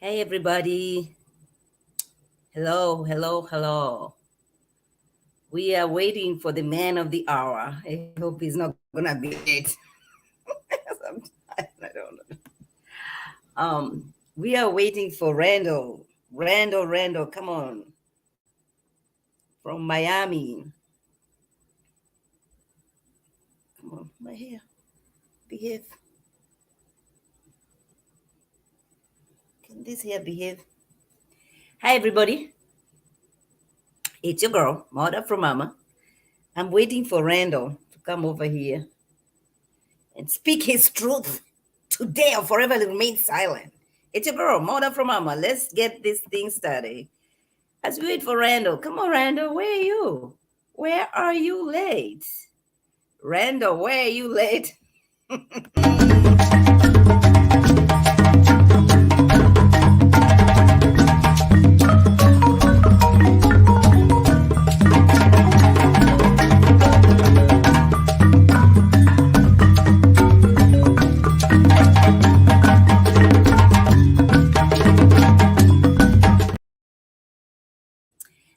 Hey, everybody. Hello, hello, hello. We are waiting for the man of the hour. I hope he's not going to be late. Sometimes, I don't know. We are waiting for Randall. Randall, come on. From Miami. Come on, my hair. Behave. Can this hair behave? Hi, everybody. It's your girl, Mother from Mama. I'm waiting for Randall to come over here and speak his truth today or forever remain silent. It's your girl, Mother from Mama. Let's get this thing started. Let's wait for Randall. Come on, Randall. Where are you? Where are you late? Randall, where are you late?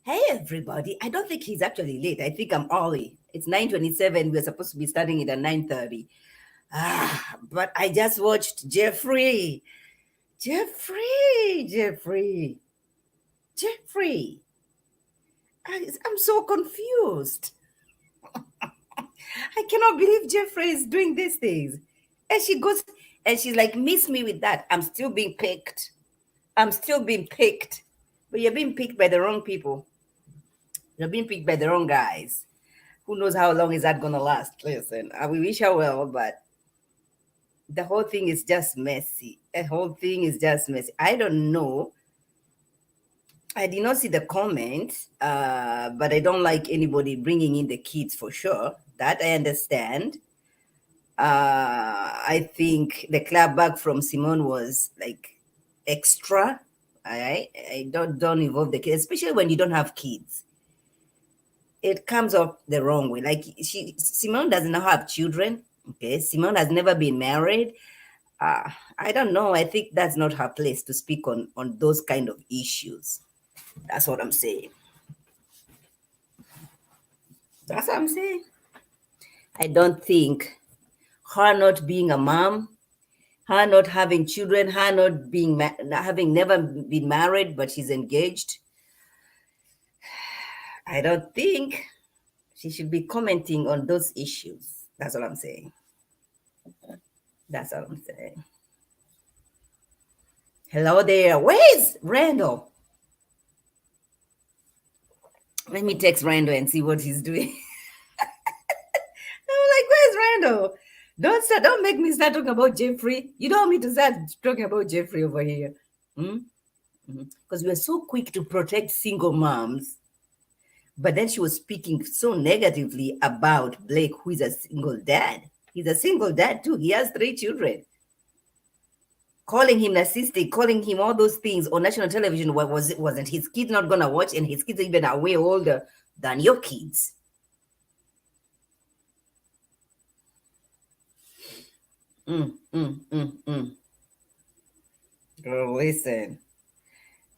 Hey everybody. I don't think he's actually late. I think I'm early. It's 9:27. We're supposed to be starting it at 9:30. But I just watched Jeffrey. Jeffrey. I'm so confused. I cannot believe Jeffrey is doing these things. And she goes and she's like, miss me with that. I'm still being picked. But you're being picked by the wrong people. You're being picked by the wrong guys. Who knows how long is that gonna last? Listen, we wish her well, but the whole thing is just messy. I don't know. I did not see the comments, but I don't like anybody bringing in the kids for sure. That I understand. I think the clap back from Simone was like extra. I don't involve the kids, especially when you don't have kids. It comes off the wrong way. Like Simone doesn't have children. Okay, Simone has never been married. I don't know. I think that's not her place to speak on those kind of issues. That's what I'm saying. I don't think her not being a mom, her not having children, her not being having never been married, but she's engaged. I don't think she should be commenting on those issues. That's all I'm saying. Hello there. Where's Randall? Let me text Randall and see what he's doing. I'm like, where's Randall? Don't make me start talking about Jeffrey. You don't want me to start talking about Jeffrey over here. Because we are so quick to protect single moms. But then she was speaking so negatively about Blake, who is a single dad. He's a single dad too. He has 3 children. Calling him narcissistic, calling him all those things on national television. Wasn't his kid not gonna watch? And his kids even are way older than your kids. Girl, listen.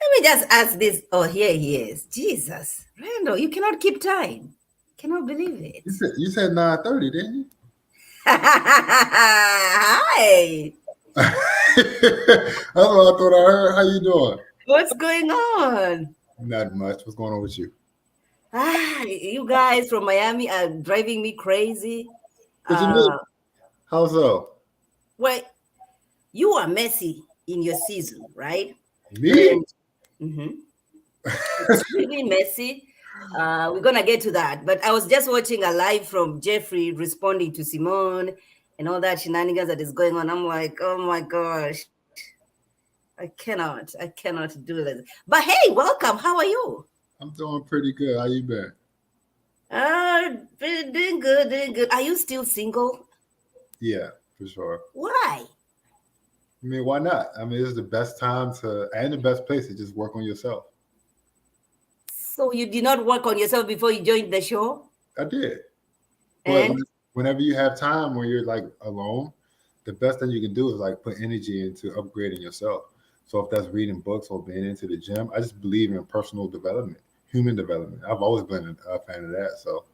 Let me just ask this. Oh, here he is. Jesus. Randall, you cannot keep time. Cannot believe it. You said 9:30, didn't you? Hi. That's what I thought I heard. How you doing? What's going on? Not much. What's going on with you? You guys from Miami are driving me crazy. What you mean? How so? Well, you are messy in your season, right? Me? It's really messy. We're gonna get to that. But I was just watching a live from Jeffrey responding to Simone and all that shenanigans that is going on. I'm like, oh my gosh, I cannot do this. But hey, welcome. How are you? I'm doing pretty good. How you been? Doing good. Are you still single? Yeah, for sure. Why? I mean, why not? I mean, it's the best time and the best place to just work on yourself. So you did not work on yourself before you joined the show? I did. And But whenever you have time when you're like alone, the best thing you can do is like put energy into upgrading yourself. So if that's reading books or being into the gym, I just believe in personal development, human development. I've always been a fan of that. So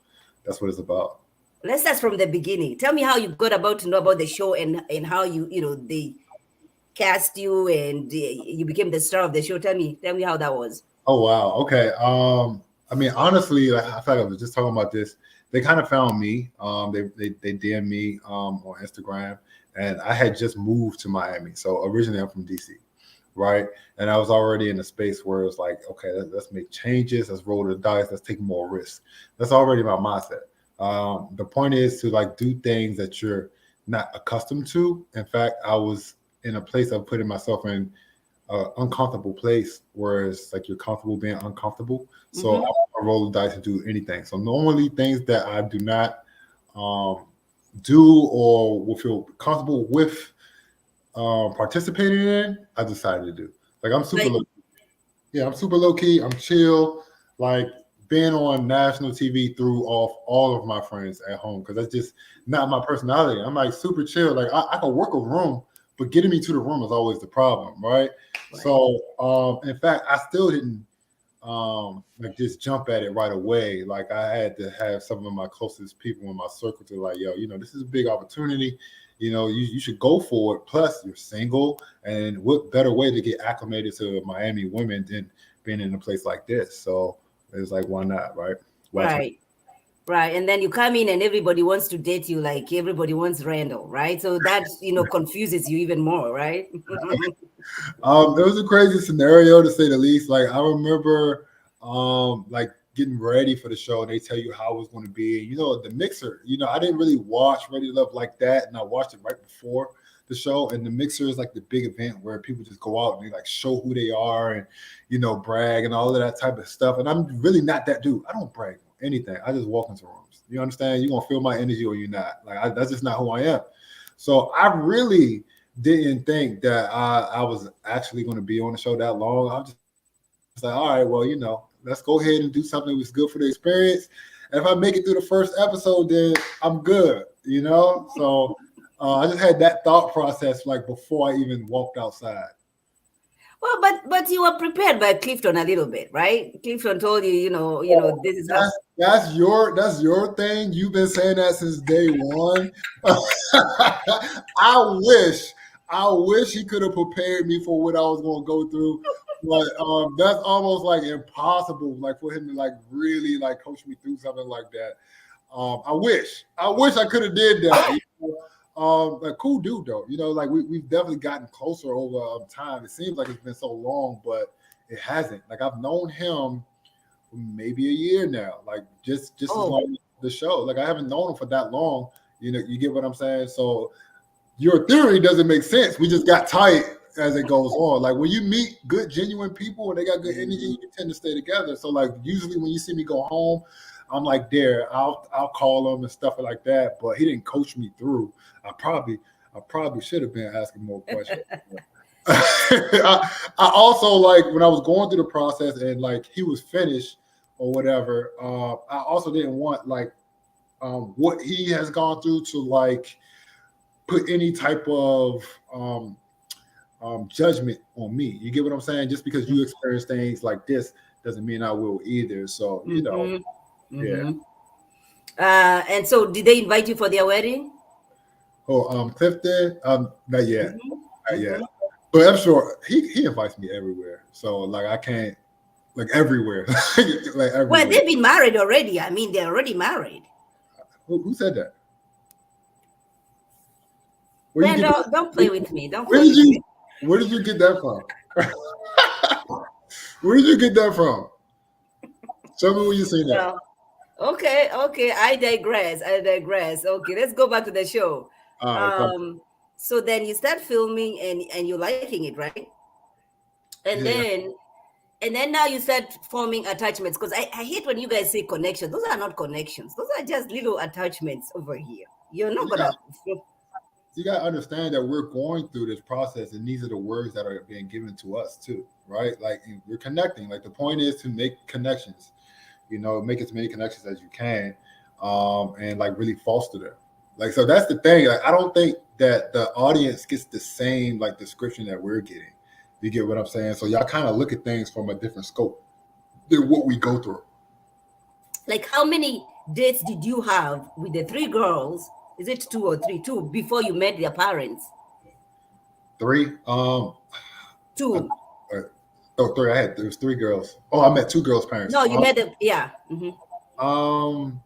that's what it's about. Let's start from the beginning. Tell me how you got about to know about the show and how you they cast you and you became the star of the show. Tell me how that was. Oh wow. Okay. I mean, honestly, like, I feel like I was just talking about this. They kind of found me. They DM me on Instagram, and I had just moved to Miami. So originally, I'm from DC, right? And I was already in a space where it's like, okay, let's make changes. Let's roll the dice. Let's take more risks. That's already my mindset. The point is to like do things that you're not accustomed to. In fact, I was in a place of putting myself in uncomfortable place where it's like you're comfortable being uncomfortable. So Mm-hmm. I roll the dice to do anything. So normally things that I do not um, do or will feel comfortable with participating in, I decided to do. Like I'm super Like low. Yeah, I'm super low key. I'm chill. Like being on national TV threw off all of my friends at home because that's just not my personality. I'm like super chill. Like I can work a room, but getting me to the room is always the problem, right? right. So in fact, I still didn't like just jump at it right away. Like I had to have some of my closest people in my circle to like, yo, this is a big opportunity. You should go for it. Plus, you're single, and what better way to get acclimated to Miami women than being in a place like this? So it's like, why not, right? Why try? Right. Right. And then you come in and everybody wants to date you, like everybody wants Randall, right? So that, confuses you even more, right? It was a crazy scenario to say the least. Like I remember, like getting ready for the show, and they tell you how it was going to be. The mixer. I didn't really watch Ready to Love like that, and I watched it right before the show. And the mixer is like the big event where people just go out and they like show who they are and brag and all of that type of stuff. And I'm really not that dude. I don't brag on anything. I just walk into rooms. You understand? You're gonna feel my energy or you're not. Like that's just not who I am. So I really didn't think that I was actually going to be on the show that long. I was just like, all right, well, let's go ahead and do something that was good for the experience. And if I make it through the first episode, then I'm good. So I just had that thought process like before I even walked outside. Well, but you were prepared by Clifton a little bit, right? Clifton told you, Oh, this is how. that's your thing. You've been saying that since day one. I wish I wish he could have prepared me for what I was going to go through. But that's almost like impossible, like for him to like really like coach me through something like that. I wish I could have did that. Like cool dude though. Like we've definitely gotten closer over time. It seems like it's been so long, but it hasn't. Like I've known him maybe a year now, like just as Oh, long as the show. Like I haven't known him for that long. You get what I'm saying? So your theory doesn't make sense. We just got tight as it goes on. Like when you meet good, genuine people and they got good energy, you tend to stay together. So like usually when you see me go home, I'm like there. I'll call him and stuff like that. But he didn't coach me through. I probably should have been asking more questions. I also like when I was going through the process and like he was finished or whatever. I also didn't want like what he has gone through to like put any type of judgment on me. You get what I'm saying? Just because you experience things like this doesn't mean I will either. So mm-hmm, yeah. mm-hmm. And so did they invite you for their wedding? Oh, Clifton, not yet, Mm-hmm, not yet. mm-hmm. But I'm sure he invites me everywhere. So like I can't like everywhere, like Well, everywhere. they've been married already. I mean, they're already married. Who said that? Where you get Randall, that? don't play with me. Don't Where play did with you me. where did you get that from? Where did you get that from? Show me where you seen that. Well, okay, okay. I digress. I digress. Okay, let's go back to the show. All right, come. Um, so then you start filming and you're liking it, right? And Yeah. then and then now you start forming attachments because I hate when you guys say connections. Those are not connections. Those are just little attachments over here. You're not You got gonna. you got to understand that we're going through this process, and these are the words that are being given to us too, right? Like we're connecting. Like the point is to make connections. Make as many connections as you can, and like really foster them. Like so, that's the thing. Like I don't think that the audience gets the same like description that we're getting. You get what I'm saying? So y'all kind of look at things from a different scope than what we go through. Like, how many dates did you have with the three girls? Is it two or three? Two before you met their parents? Three. Uh, Two. uh, oh, three. There was three girls. Oh, I met two girls' parents. No, you met them. Yeah. Um,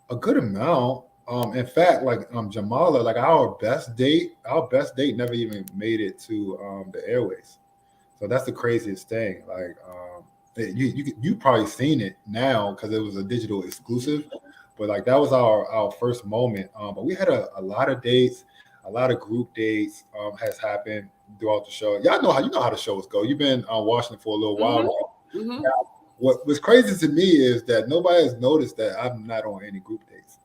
a good amount. In fact, like Jamala, like our best date never even made it to the airways. So that's the craziest thing. Like you probably seen it now because it was a digital exclusive, but like that was our first moment. But we had a lot of dates, a lot of group dates has happened throughout the show. Y'all know how the shows go. You've been watching it for a little while Mm-hmm. now. Mm-hmm. What was crazy to me is that nobody has noticed that I'm not on any group dates.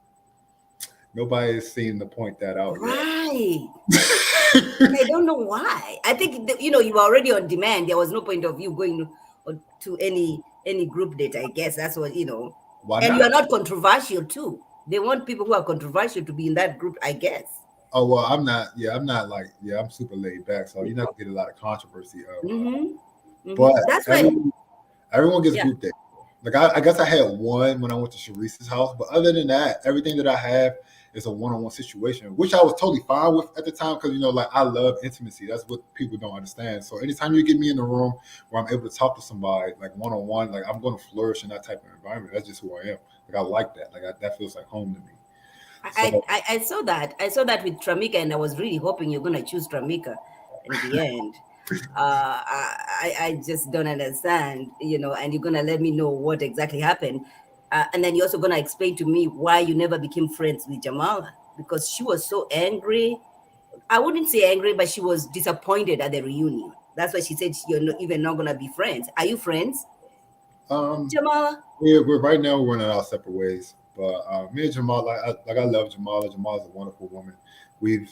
Nobody has seen to point that out Right. yet. I don't know why. I think you know, you were already on demand. There was no point of you going to any group date. I guess that's what you know. Why And you are not? not controversial too. They want people who are controversial to be in that group. I guess. Oh well, I'm not. Yeah, I'm not like. Yeah, I'm super laid back, so you're not gonna get a lot of controversy. Mm-hmm. But Mm-hmm. That's why. everyone gets Yeah. group dates. Like I guess I had one when I went to Sharice's house, but other than that, everything that I have is a one-on-one situation, which I was totally fine with at the time because like I love intimacy. That's what people don't understand. So anytime you get me in the room where I'm able to talk to somebody like one-on-one, like I'm going to flourish in that type of environment. That's just who I am. Like I like that. That feels like home to me. So I saw that. I saw that with Tramika, and I was really hoping you're gonna choose Tramika in the end. I just don't understand, you know, and you're gonna let me know what exactly happened. And then you're also gonna explain to me why you never became friends with Jamala because she was so angry. I wouldn't say angry, but she was disappointed at the reunion. That's why she said you're not, even not gonna be friends. Are you friends, um, Jamala? we're right now we're running our separate ways. But me and Jamal, I love Jamala. Jamal's a wonderful woman. We've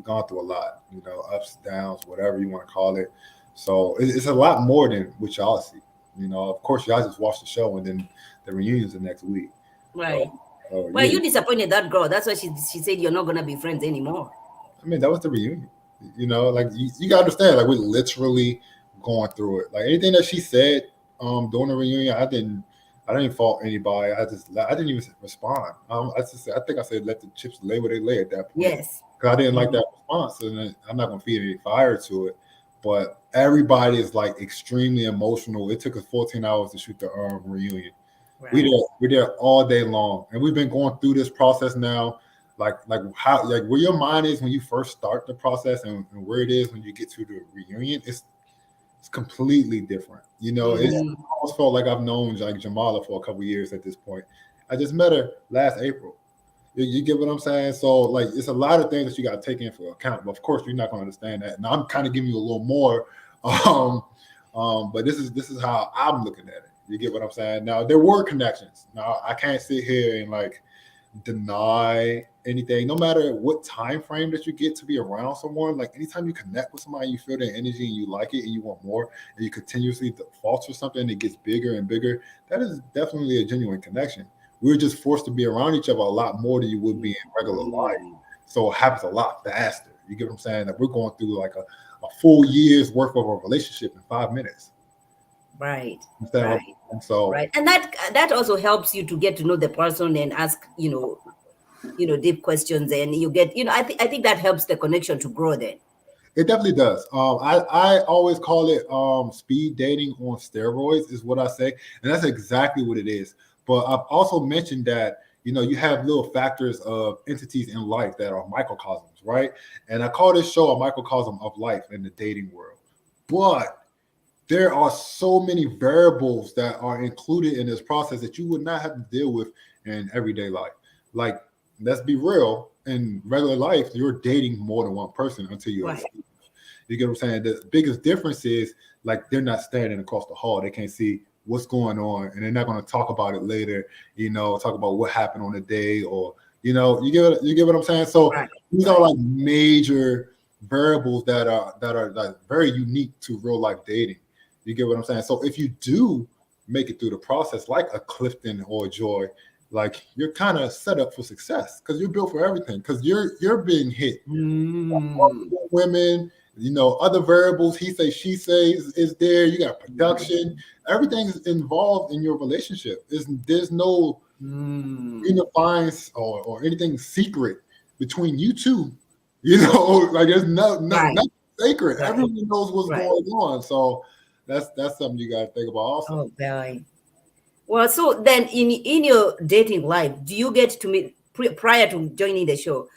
gone through a lot, ups, downs, whatever you want to call it. So it's a lot more than what y'all see. Of course, y'all just watch the show and then the reunions the next week. So, Right. Well, yeah, you disappointed that girl. That's why she said you're not gonna be friends anymore. I mean that was the reunion. Like you gotta understand, like we're literally going through it. Like anything that she said during the reunion, I didn't fault anybody. I didn't even respond. I think I said let the chips lay where they lay at that point Yes. because I didn't like Mhm. that response, and I'm not gonna feed any fire to it. But everybody is like extremely emotional. It took us 14 hours to shoot the reunion. Right. We're there all day long, and we've been going through this process now. Like where your mind is when you first start the process, and where it is when you get to the reunion, it's completely different. It Hmm. almost felt like I've known like Jamala for a couple years at this point. I just met her last April. You get what I'm saying? So like it's a lot of things that you got to take in for account. But of course, you're not going to understand that. Now I'm kind of giving you a little more, um, but this is how I'm looking at it. You get what I'm saying? Now there were connections. Now I can't sit here and like deny anything, no matter what time frame that you get to be around someone. Like anytime you connect with somebody, you feel their energy and you like it and you want more, and you continuously foster something, and it gets bigger and bigger. That is definitely a genuine connection. We're just forced to be around each other a lot more than you would be in regular life. So it happens a lot faster. You get what I'm saying? That we're going through like a full year's worth of a relationship in 5 minutes. Right. Understand what Right. I'm saying? So Right. And that also helps you to get to know the person and ask, deep questions, and you get, I think that helps the connection to grow then. it definitely does. I always call it speed dating on steroids, is what I say, and that's exactly what it is. But I've also mentioned that you have little factors of entities in life that are microcosms, right? And I call this show a microcosm of life in the dating world. But there are so many variables that are included in this process that you would not have to deal with in everyday life. Like, let's be real, in regular life, you're dating more than one person until you're Right. exclusive. You get what I'm saying? The biggest difference is like they're not standing across the hall. They can't see what's going on, and they're not going to talk about it later. Talk about what happened on the day, or you get what I'm saying. So Right. these are Right. like major variables that are like very unique to real life dating. You get what I'm saying? So if you do make it through the process, like a Clifton or a Joy, like you're kind of set up for success because you're built for everything. Because you're being hit Mm. women, Other variables, he say, she say is there. You got production. Everything is involved in your relationship. There's no Mm. unifying or anything secret between you two. Like there's Right, nothing sacred. right, Everyone knows what's right. going on. So that's something you got to think about also. Oh, boy. Well, so then in your dating life, do you get to meet prior to joining the show?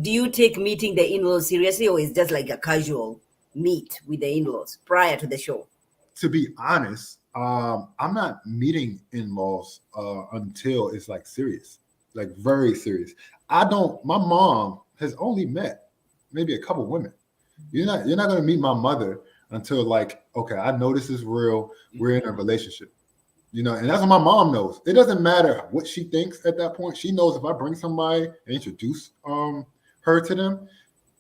Do you take meeting the in-laws seriously, or is just like a casual meet with the in-laws prior to the show? To be honest, I'm not meeting in-laws until it's like serious, like very serious. I don't. My mom has only met maybe a couple women. You're not gonna meet my mother until like, okay, I know this is real. We're in a relationship. And that's what my mom knows. It doesn't matter what she thinks at that point. She knows if I bring somebody and introduce her to them,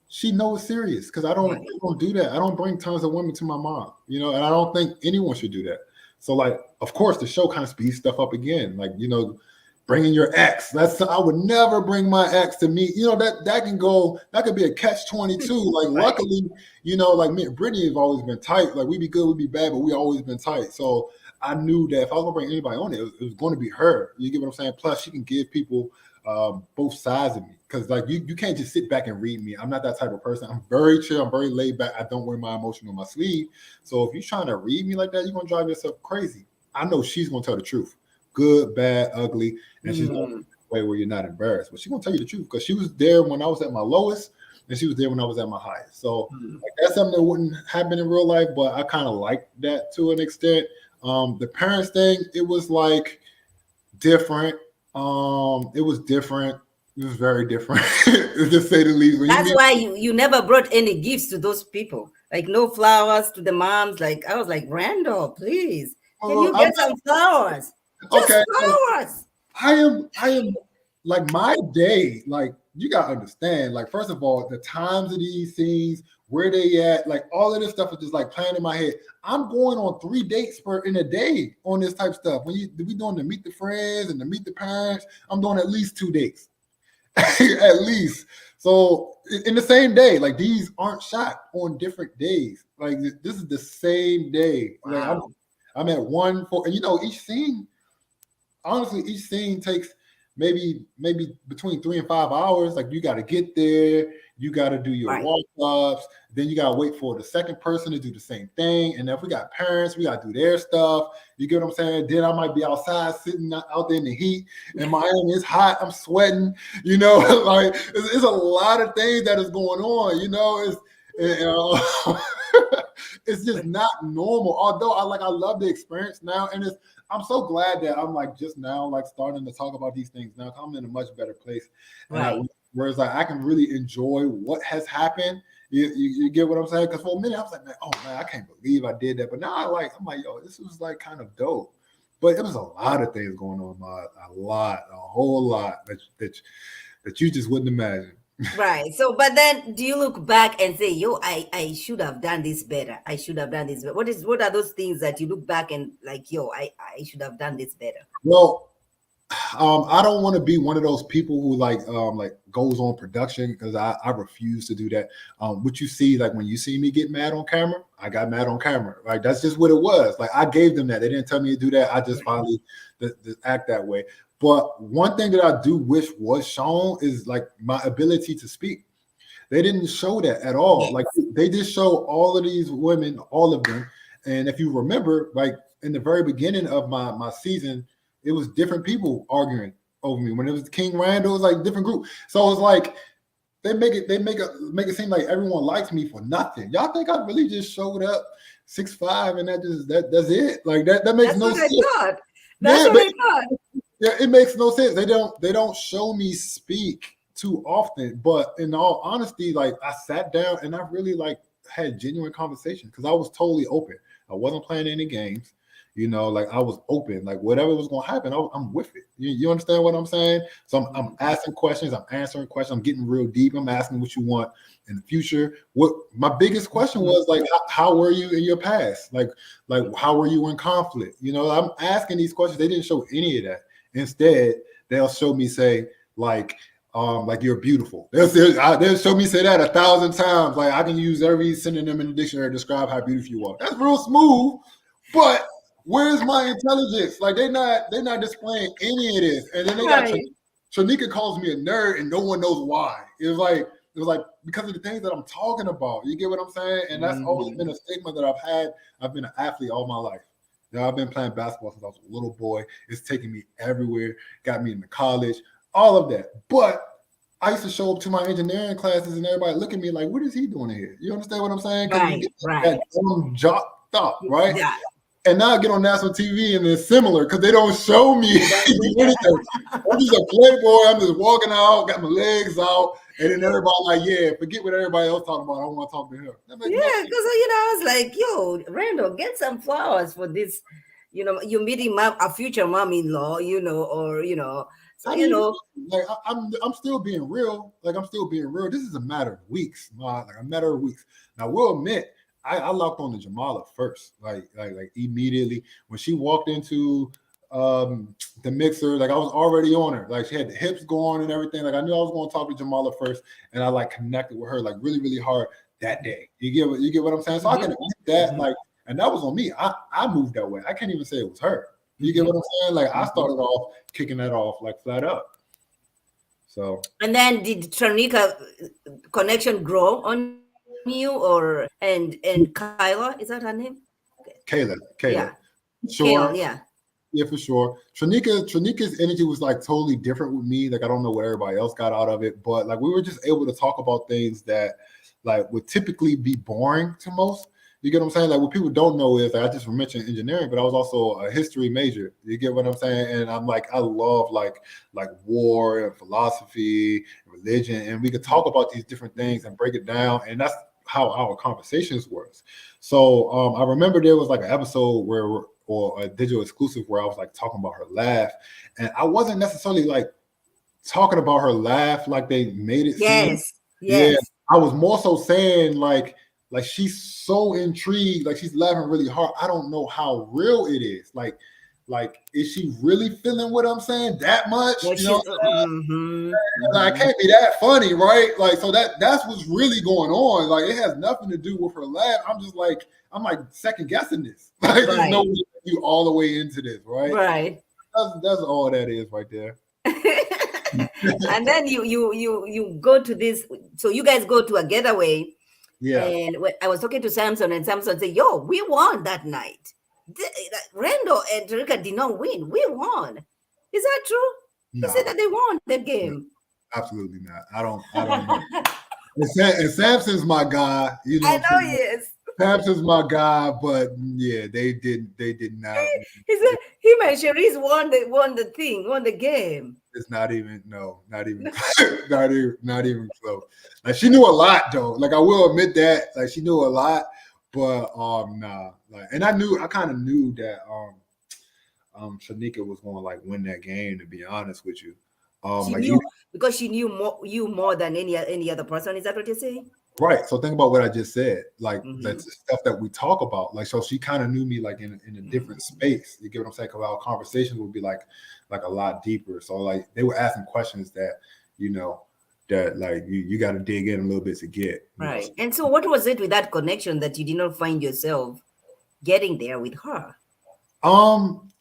she knows it's serious because Right. I don't do that. I don't bring tons of women to my mom, and I don't think anyone should do that. So like, of course, the show kind of speeds stuff up again. Like, bringing your ex. I would never bring my ex to meet. That can go. That could be a catch-22. Like, Right. luckily, like me and Brittany have always been tight. Like, we be good, we be bad, but we always been tight. So I knew that if I was gonna bring anybody on it was going to be her. You get what I'm saying? Plus, she can give people both sides of me because like you can't just sit back and read me. I'm not that type of person. I'm very chill. I'm very laid back. I don't wear my emotion on my sleeve. So if you're trying to read me like that, you're gonna drive yourself crazy. I know she's gonna tell the truth, good, bad, ugly, and she's gonna Mm. way where you're not embarrassed. But she's gonna tell you the truth because she was there when I was at my lowest, and she was there when I was at my highest. So Mm. like, that's something that wouldn't happen in real life, but I kind of like that to an extent. The parents thing, it was like different. It was different. It was very different, to say the least. When you That's meet, why you never brought any gifts to those people. Like no flowers to the moms. Like I was like, Randall, please, can you I'm get some flowers? Just okay. So flowers. I am like my day, like you gotta understand, like first of all, the times of these scenes, where they at, like all of this stuff is just like playing in my head. I'm going on 3 dates in a day on this type of stuff. When we doing to meet the friends and to meet the parents, I'm doing at least 2 dates. At least. So in the same day, like these aren't shot on different days. Like this is the same day. Like Wow. I'm at one for, and each scene, honestly, each scene takes maybe between 3 and 5 hours. Like you got to get there, you got to do your Right. walk ups, then you got to wait for the second person to do the same thing. And if we got parents, we got to do their stuff. You get what I'm saying? Then I might be outside sitting out there in the heat. In Miami, it's hot. I'm sweating. Like it's a lot of things that is going on. It's just not normal. Although I love the experience now, and I'm so glad that I'm like just now like starting to talk about these things now. I'm in a much better place, and Right. whereas like I can really enjoy what has happened. You get what I'm saying? Because for a minute I was like, man, oh man, I can't believe I did that. But now I'm like, yo, this was like kind of dope. But it was a lot of things going on, a whole lot that you just wouldn't imagine. Right. So, but then do you look back and say, yo, I should have done this better. I should have done this better. What are those things that you look back and like, yo, I should have done this better? Well, I don't want to be one of those people who like goes on production because I refuse to do that. What you see, like when you see me get mad on camera, I got mad on camera. Like that's just what it was. Like I gave them that. They didn't tell me to do that. I just Right. finally act that way. But one thing that I do wish was shown is like my ability to speak. They didn't show that at all. Like Yes. they just show all of these women, all of them. And if you remember, like in the very beginning of my season, it was different people arguing over me. When it was King Randall, it was like different group. So it's like they make it seem like everyone likes me for nothing. Y'all think I really just showed up 6'5" and that's it? Like that makes That's no what I sense. thought. That's Yeah, what I thought. yeah, it makes no sense. They don't show me speak too often. But in all honesty, like I sat down and I really like had genuine conversation because I was totally open. I wasn't playing any games. Like I was open. Like whatever was gonna happen, I'm with it. You understand what I'm saying? So I'm Mm. asking questions, I'm answering questions, I'm getting real deep. I'm asking what you want in the future. What my biggest question was like, how were you in your past? Like how were you in conflict? I'm asking these questions. They didn't show any of that. Instead, they'll show me say like, like you're beautiful. They'll show me say that 1,000 times. Like I can use every synonym in the dictionary to describe how beautiful you are. That's real smooth, but where's my intelligence? Like they're not displaying any of this. And then they got Right. Shanika calls me a nerd, and no one knows why. It was like because of the things that I'm talking about. You get what I'm saying? And that's always been a stigma that I've had. I've been an athlete all my life. I've been playing basketball since I was a little boy. It's taken me everywhere, got me into college, all of that. But I used to show up to my engineering classes and everybody look at me like, what is he doing here? You understand what I'm saying? Because you Right. get that Right. dumb jock thought, right? Yeah. And now I get on national TV and it's similar because they don't show me do anything. I'm just a playboy. I'm just walking out, got my legs out, and then everybody like, yeah, forget what everybody else talking about. I want to talk to him. That makes no Yeah, sense. because I was like, yo, Randall, get some flowers for this. You're meeting a future mom-in-law, or so Not even like I'm still being real. Like I'm still being real. This is a matter of weeks, like a matter of weeks. Now we'll admit I locked on to Jamala first, like immediately when she walked into the mixer. Like I was already on her. Like she had the hips going and everything. Like I knew I was going to talk to Jamala first, and I like connected with her like really really hard that day. You get what I'm saying? So I can admit that like, and that was on me. I moved that way. I can't even say it was her. You get what I'm saying? Like I started off kicking that off like flat up. So And then did Tranika connection grow on you, and Kyla, is that her name? Yeah, Kayla, Kale. sure, Yeah. yeah, for sure. Trinika's energy was like totally different with me. Like I don't know what everybody else got out of it, but like we were just able to talk about things that like would typically be boring to most. You get what I'm saying? Like what people don't know is like, I just mentioned engineering, but I was also a history major. You get what I'm saying? And I'm like, I love like war and philosophy, and religion, and we could talk about these different things and break it down. And that's how our conversations was. So I remember there was like an episode where or a digital exclusive where I was like talking about her laugh, and I wasn't necessarily like talking about her laugh like they made it seem. Yes. Yeah, Yes. I was more so saying like she's so intrigued, like she's laughing really hard. I don't know how real it is. Like is she really feeling what I'm saying that much? Well, You know, she's. Mm-hmm, like, I mm-hmm. can't be that funny, right? Like so that's what's really going on. Like it has nothing to do with her laugh. I'm like second guessing this. Like there's no Right. way you all the way into this, right? Right. That's all that is right there. And then you go to this. So you guys go to a getaway. Yeah. And when I was talking to Samson, and Samson said, "Yo, we won that night. Randall and Tarika did not win. We won. Is that true?" He said No, that they won that no, game. absolutely not. I don't know. And Samson's my guy, you know I what I'm know he saying? is. Samson's my guy, but yeah, they did not win. He said him and Cherise won the game. It's not even no, not even not even close. Like she knew a lot though. Like I will admit that. Like she knew a lot, but nah. Like and I kind of knew that Shanika was gonna like win that game, to be honest with you. She Like even knew because she knew more than any other person. Is that what you're saying? right. So think about what I just said. Like Mm-hmm. that's the stuff that we talk about. Like so she kind of knew me like in a different space. You get what I'm saying? Because our conversations would be like a lot deeper. So like they were asking questions that, you know, that like you got to dig in a little bit to get, you know. Right. And so, what was it with that connection that you did not find yourself getting there with her? Um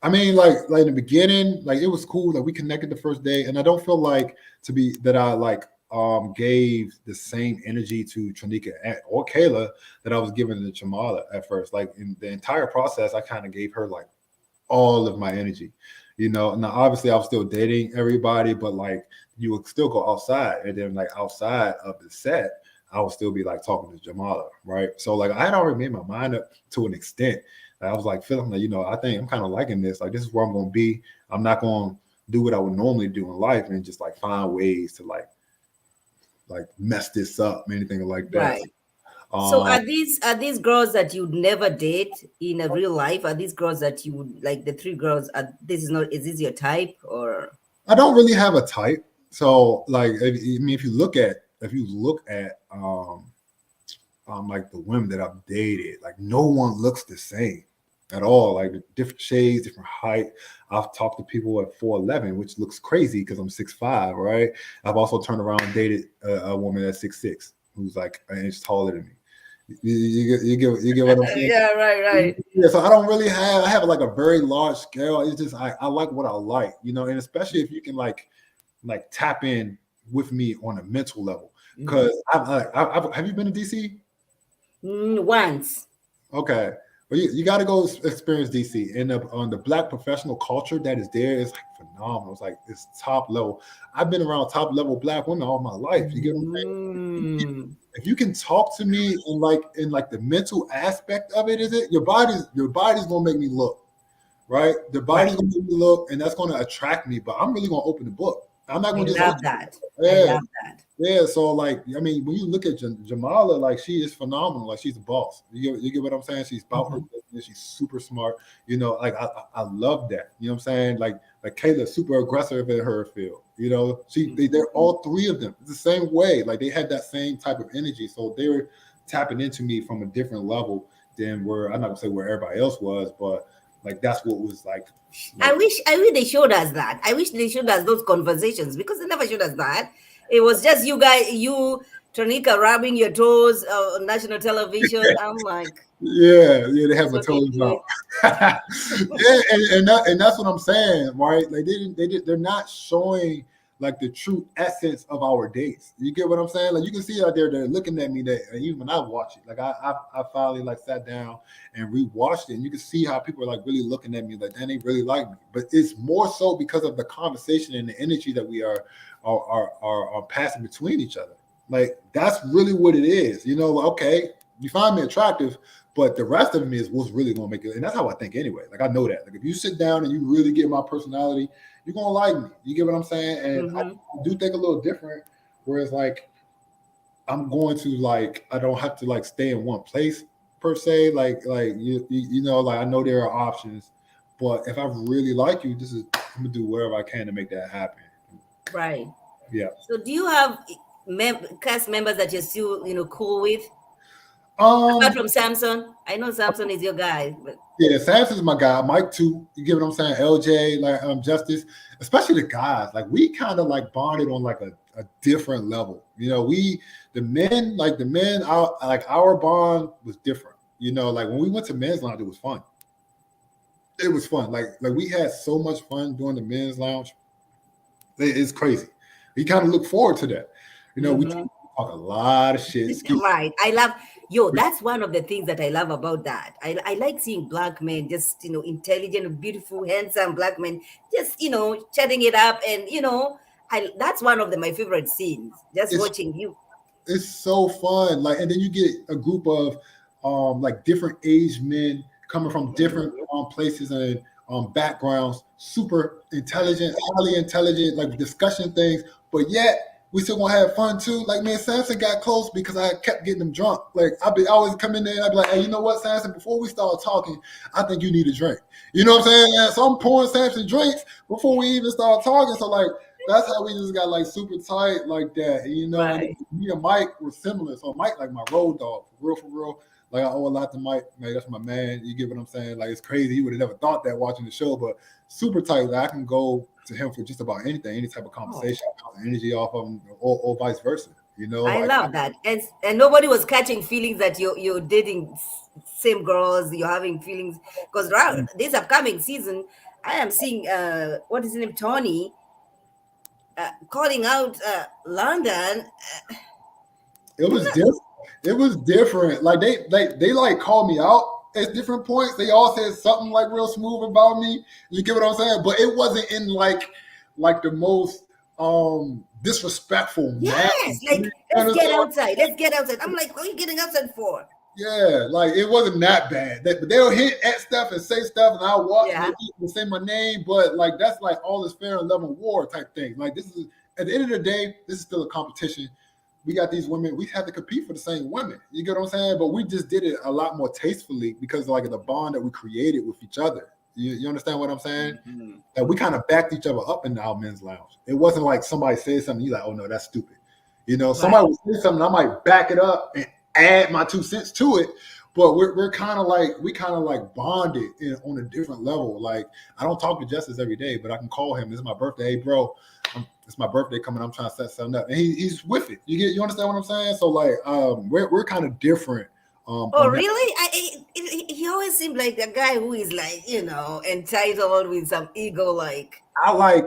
I mean, like in the beginning, like it was cool. Like we connected the first day, and I don't feel like to be that I like gave the same energy to Tranika or Kayla that I was giving to Jamala at first. Like in the entire process, I kind of gave her like all of my energy. You know, now obviously I was still dating everybody, but like you would still go outside, and then like outside of the set, I would still be like talking to Jamala, right? So like I had already made my mind up to an extent. I was like feeling like, I think I'm kind of liking this. Like this is where I'm gonna be. I'm not gonna do what I would normally do in life and just like find ways to like mess this up, anything like that. Right. So, Um, are these girls that you'd never date in a real life? Are these girls that you would like? The three girls. This is not. Is this your type or? I don't really have a type. So like, I mean, if you look at like the women that I've dated, like no one looks the same. at all. Like different shades, different height. I've talked to people at 4'11", which looks crazy because I'm 6'5", right? I've also turned around and dated a woman at 6'6", who's like an inch taller than me. You get what I'm saying? Yeah, right. Yeah, so I have like a very large scale. It's just I like what I like, and especially if you can like tap in with me on a mental level. Because have you been to DC? Once. Okay. Well, you got to go experience DC, and on the Black professional culture that is there is like phenomenal. It's like it's top level. I've been around top level Black women all my life. You get what I'm saying? If you can talk to me in like the mental aspect of it, is it your body's gonna make me look, right? The body's gonna make me look, and that's gonna attract me. But I'm really gonna open the book. I'm not I gonna just love that. I yeah. love that. Yeah, so like I mean, when you look at Jamala, like she is phenomenal. Like she's a boss. You get what I'm saying? She's about her business. She's super smart. Like I love that. You know what I'm saying? Like Kayla's super aggressive in her field. They're all three of them. It's the same way. Like they had that same type of energy. So they were tapping into me from a different level than where I'm not gonna say where everybody else was, but like that's what was like. I wish they showed us that. I wish they showed us those conversations because they never showed us that. It was just you guys, Tronika, rubbing your toes on national television. I'm like, Yeah, they have that's my what they toes do. out. Yeah, and that's what I'm saying, right? Like they're not showing like the true essence of our dates. You get what I'm saying? Like you can see out there, they're looking at me. That even when I watch it, like I finally like sat down and rewatched it, and you can see how people are like really looking at me, like they really like me. But it's more so because of the conversation and the energy that we are passing between each other. Like that's really what it is. Okay, you find me attractive, but the rest of me is what's really gonna make it. And that's how I think anyway. Like I know that. Like if you sit down and you really get my personality, you're gonna like me. You get what I'm saying? And I do think a little different. Whereas like I'm going to like I don't have to like stay in one place per se. Like like I know there are options, but if I really like you, I'm gonna do whatever I can to make that happen. Right. Yeah. So do you have cast members that you're still, cool with? Um, Apart from Samson. I know Samson is your guy, but Yeah, Samson's my guy. Mike too. You get what I'm saying? LJ, like Justice, especially the guys. Like we kind of like bonded on like a different level. The men, our bond was different. Like when we went to men's lounge, it was fun. It was fun. Like we had so much fun doing the men's lounge. It's crazy. We kind of look forward to that. We talk a lot of shit. right. That's one of the things that I love about that. I like seeing Black men, just, intelligent, beautiful, handsome Black men, just, chatting it up. And, that's one of my favorite scenes, just watching you. It's so fun. Like, and then you get a group of like different age men coming from different places and backgrounds, super intelligent, highly intelligent, like discussion things, but yet we still gonna have fun too. Like me and Samson got close because I kept getting them drunk. Like I always come in there and I'd be like, hey, you know what, Samson, before we start talking, I think you need a drink. You know what I'm saying? And so I'm pouring Samson drinks before we even start talking. So like that's how we just got like super tight like that. Right. And me and Mike were similar. So Mike like my road dog, for real. Like I owe a lot to Mike. Like that's my man. You get what I'm saying? Like it's crazy. He would have never thought that watching the show, but super tight. Like, I can go to him for just about anything, any type of conversation, energy off of him, or vice versa. I love that. And nobody was catching feelings that you're dating same girls. You're having feelings because this upcoming season, I am seeing what is his name, Tony, calling out London. It was different. It was different. Like they like called me out at different points. They all said something like real smooth about me. You get what I'm saying? But it wasn't in like the most disrespectful yes, manner. like let's get outside. I'm like, what are you getting outside for? Yeah, like it wasn't that bad. But they'll hit at stuff and say stuff, and I'll walk and say my name. But like that's like all this fair and level war type thing. Like this is at the end of the day, this is still a competition. We got these women. We have to compete for the same women. You get what I'm saying? But we just did it a lot more tastefully because of like the bond that we created with each other. You understand what I'm saying? Mm-hmm. That we kind of backed each other up in our men's lounge. It wasn't like somebody said something, you like, oh no, that's stupid. Somebody would say something, I might back it up and add my 2 cents to it. but we're kind of like bonded on a different level. Like I don't talk to Justice every day, but I can call him. It's my birthday, hey, bro. It's my birthday coming. I'm trying to set something up, and he's with it. You understand what I'm saying? So like we're kind of different Oh, on that. really? He always seemed like a guy who is like, entitled with some ego, like I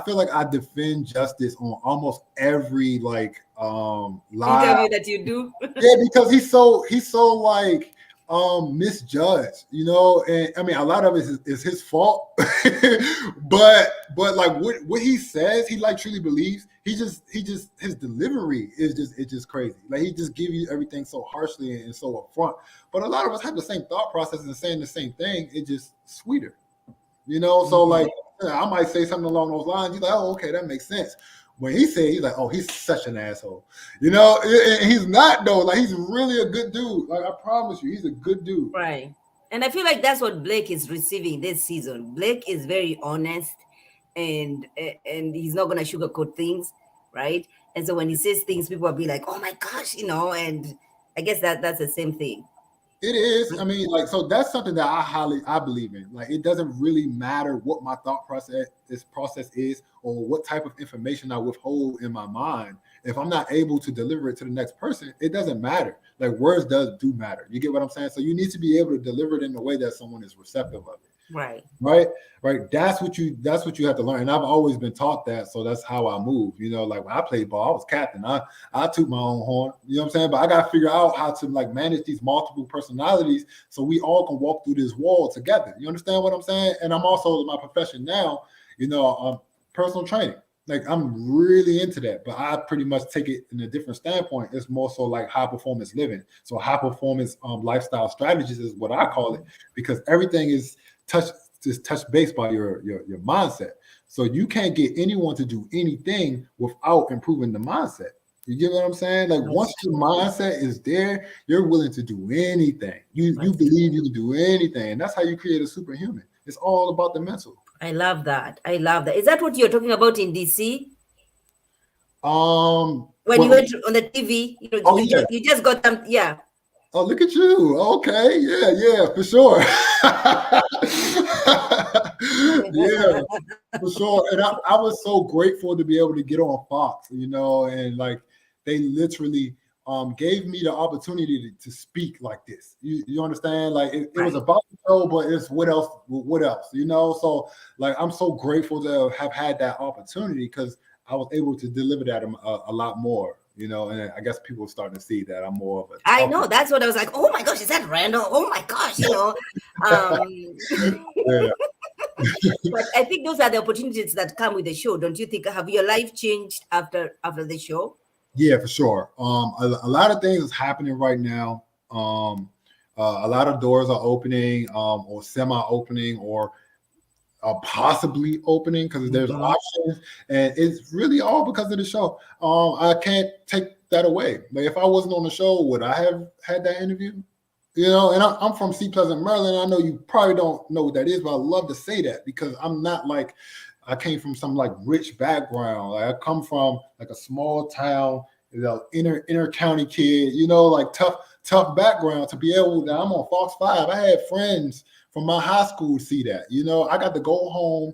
feel like I defend justice on almost every like live. interview that you do. Yeah, because he's so like misjudged, and I mean a lot of it is his fault. but like what he says, he like truly believes. He just his delivery is just it's just crazy. Like he just give you everything so harshly and so upfront. But a lot of us have the same thought process and saying the same thing. It's just sweeter. So like I might say something along those lines. He's like, oh, okay, that makes sense. When he said, he's like, oh, he's such an asshole. And he's not though. Like he's really a good dude. Like I promise you, he's a good dude. Right. And I feel like that's what Blake is receiving this season. Blake is very honest, and he's not gonna sugarcoat things, right? And so when he says things, people will be like, "Oh my gosh," and I guess that's the same thing. It is. I mean, like, so that's something that I believe in. Like, it doesn't really matter what my thought process is, or what type of information I withhold in my mind. If I'm not able to deliver it to the next person, it doesn't matter. Like, words do matter. You get what I'm saying? So you need to be able to deliver it in a way that someone is receptive of it. Right. Right. That's what you have to learn. And I've always been taught that. So that's how I move. Like when I played ball, I was captain. I toot my own horn. You know what I'm saying? But I gotta figure out how to like manage these multiple personalities so we all can walk through this wall together. You understand what I'm saying? And I'm also in my profession now, personal training. Like I'm really into that, but I pretty much take it in a different standpoint. It's more so like high performance living. So high performance lifestyle strategies is what I call it, because everything is touch base by your mindset. So you can't get anyone to do anything without improving the mindset. You get what I'm saying? Like once your mindset is there, you're willing to do anything. You believe you can do anything. And that's how you create a superhuman. It's all about the mental. I love that. Is that what you're talking about in DC? When you went on the TV, you just got them. Yeah. Oh, look at you. Okay. Yeah, for sure. Yeah, for sure. And I was so grateful to be able to get on Fox, and like they literally gave me the opportunity to speak like this. You understand? Like it was about the show, but it's what else? So like I'm so grateful to have had that opportunity because I was able to deliver that a lot more. And I guess people are starting to see that I'm more of a. I know, that's what I was like. Oh my gosh, is that Randall? Oh my gosh, Yeah. But I think those are the opportunities that come with the show. Don't you think? Have your life changed after the show? Yeah, for sure. A lot of things is happening right now. A lot of doors are opening, or semi-opening, or possibly opening because there's options, and it's really all because of the show. I can't take that away. Like if I wasn't on the show, would I have had that interview? And I'm from Sea Pleasant, Maryland. I know you probably don't know what that is, but I love to say that because I'm not like I came from some like rich background. Like I come from like a small town, inner county kid. Like tough background to be able to. I'm on Fox 5. I had friends from my high school see that. I got to go home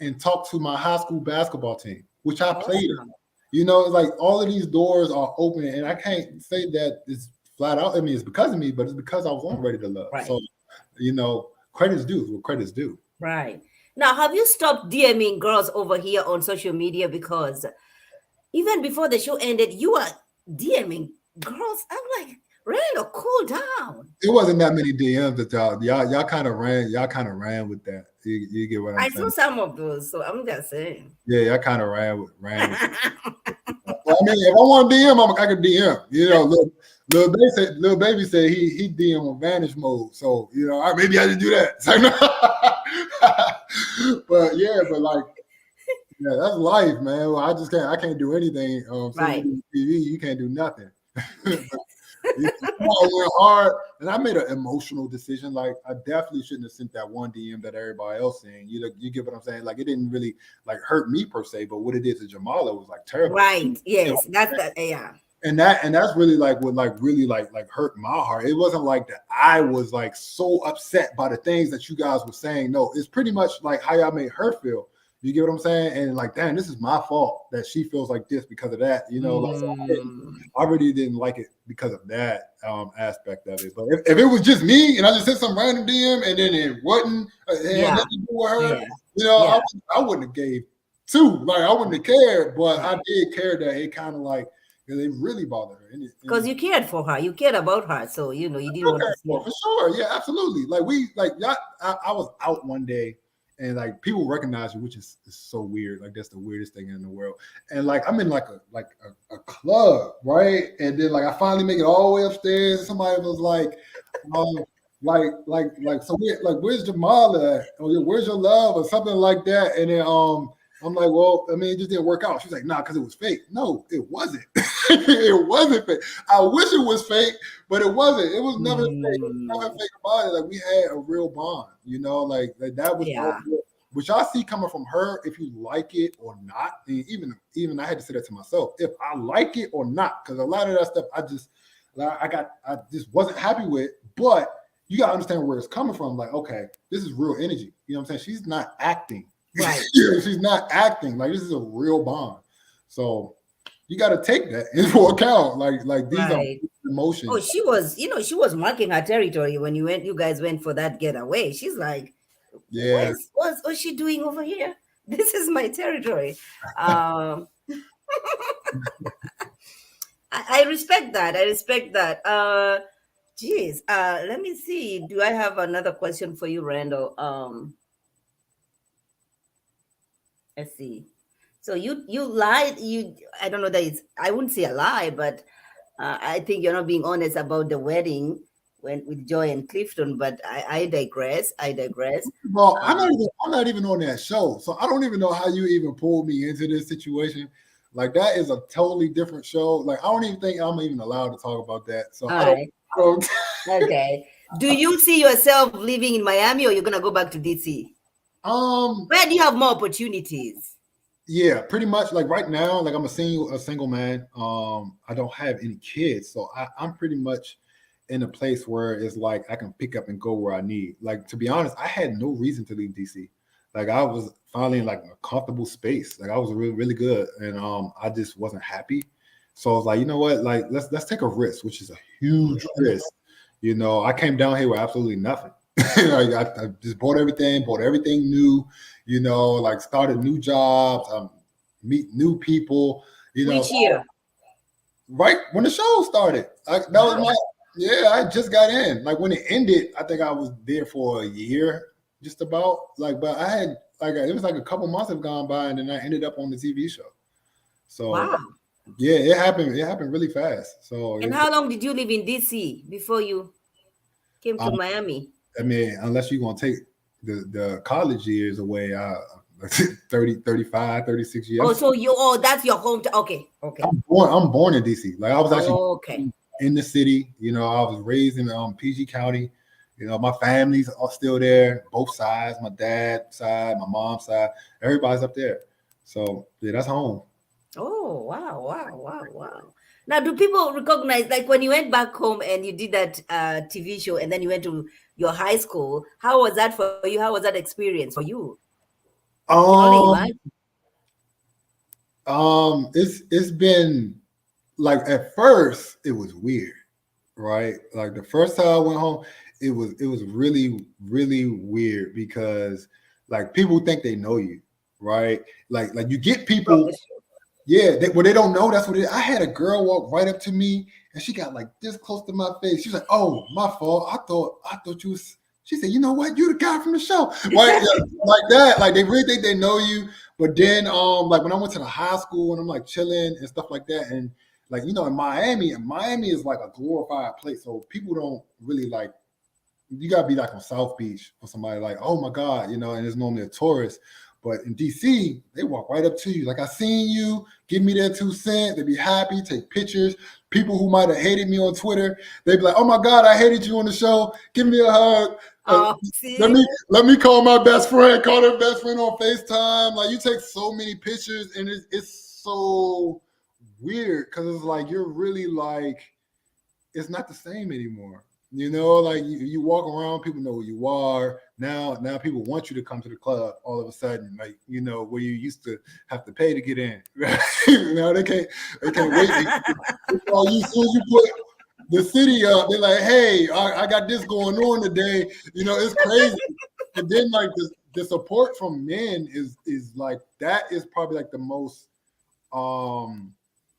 and talk to my high school basketball team, which I played in. Like all of these doors are open, and I can't say that it's flat out. I mean, it's because of me, but it's because I was on Ready to Love. Right. So, credit's due what credit's due. Right. Now, have you stopped DMing girls over here on social media? Because even before the show ended, you were DMing girls. I'm like, Randall, cool down. It wasn't that many DMs that y'all kind of ran with that. You get what I'm saying? I saw some of those, so I'm just saying. Yeah, y'all kind of ran with well, I mean, if I want to DM, I can DM. Little baby said he DM on vanish mode, so maybe I should do that. So, but like, yeah, that's life, man. Well, I can't do anything. Right. TV, you can't do nothing. I went hard, and I made an emotional decision. Like I definitely shouldn't have sent that one DM that everybody else saying. You get what I'm saying? Like it didn't really like hurt me per se, but what it did to Jamala was like terrible. Right. Yes. That's that. Yeah. and that's really like what like really like hurt my heart. It wasn't like that I was like so upset by the things that you guys were saying. No, it's pretty much like how y'all made her feel. You get what I'm saying? And like, damn, this is my fault that she feels like this because of that. You know, like so Mm, I really didn't like it because of that aspect of it. But if it was just me and I just sent some random DM and then it wasn't, it had yeah, nothing to do with her, yeah, you know, yeah. I wouldn't have gave two. Like I wouldn't have cared, but I did care that it kind of like it really bothered her. Because you cared for her, you cared about her, so you know you didn't want to see her. For sure, yeah, absolutely. Like we like y'all, I was out one day and like people recognize you, which is so weird. Like that's the weirdest thing in the world. And like I'm in like a club, right? And then like I finally make it all the way upstairs, and somebody was like, um, so where's Jamala at? Or where's your love or something like that? And then I'm like, well, I mean, it just didn't work out. She's like, nah, because it was fake. No, it wasn't. It wasn't fake. I wish it was fake, but it wasn't. It was never fake. It was never Mm, fake about it. Like we had a real bond, you know, like that was all yeah, real. Which I see coming from her, if you like it or not. And even I had to say that to myself, if I like it or not, because a lot of that stuff I just wasn't happy with. But you gotta understand where it's coming from. Like, okay, this is real energy. You know what I'm saying? She's not acting. right, She's not acting. Like this is a real bond. So you got to take that into account. Like these are right. Oh, emotions. she was, she was marking her territory when you guys went for that getaway. She's like, Yeah. what's she doing over here? This is my territory. Um, I respect that. I respect that. Geez, let me see. Do I have another question for you, Randall? Let's see. So you lied. I don't know that it's. I wouldn't say a lie, but I think you're not being honest about the wedding when with Joy and Clifton. But I digress. I digress. Well, Uh, I'm not even on that show, so I don't even know how you even pulled me into this situation. Like that is a totally different show. Like I don't even think I'm even allowed to talk about that. So all I don't. right. I don't Okay. Do you see yourself living in Miami, or you're gonna go back to DC? um. Where do you have more opportunities? Yeah, pretty much. Like right now, like I'm a single man. I don't have any kids, so I'm pretty much in a place where it's like I can pick up and go where I need. Like to be honest, I had no reason to leave DC. Like I was finally in like a comfortable space. Like I was really good, and I just wasn't happy. So I was like, you know what? Like let's take a risk, which is a huge risk. You know, I came down here with absolutely nothing. Like I just bought everything new. You know, like started new jobs, meet new people. You know, Which year? right when the show started. That was Wow. my yeah. I just got in. Like when it ended, I think I was there for a year, just about. Like, but I had like it was like a couple months have gone by, and then I ended up on the TV show. So Wow. yeah, it happened. It happened really fast. So And how long did you live in DC before you came to um, Miami? I mean, unless you're gonna take the college years away, 30, 35, 36 Oh, years. so that's your home. Okay. Okay. I'm born in DC. Like I was actually Okay. in the city. You know, I was raised in PG County. You know, my family's are still there, both sides. My dad's side, my mom's side, everybody's up there. So yeah, that's home. Oh, wow, wow, wow, wow. Now, do people recognize, like when you went back home and you did that TV show and then you went to your high school, how was that for you? How was that experience for you? I can only Um, imagine. it's been like at first it was weird, right? Like the first time I went home, it was really weird because like people think they know you, right? Like you get people, yeah, they don't know that's what it is. I had a girl walk right up to me and she got like this close to my face. She was like, "Oh, my fault. I thought you was." She said, "You know what? You the guy from the show, right?" Yeah, like that. Like they really think they know you. But then, like when I went to the high school and I'm like chilling and stuff like that, and like in Miami, and Miami is like a glorified place, so people don't really like. You gotta be like on South Beach for somebody like, oh my God, and it's normally a tourist. But in DC, they walk right up to you. Like, I seen you, give me their 2 cents. They be happy, take pictures. People who might have hated me on Twitter, they be like, oh my God, I hated you on the show. Give me a hug. Uh, Oh, let see? me let me call my best friend, call their best friend on FaceTime. Like you take so many pictures and it's so weird because it's like you're really like it's not the same anymore. You know, like you walk around, people know who you are. Now people want you to come to the club all of a sudden, like you know, where you used to have to pay to get in. Right? Now they can't wait. All you, as soon as you put the city up, they're like, hey, I got this going on today. You know, it's crazy. And then like the support from men is like that is probably like the most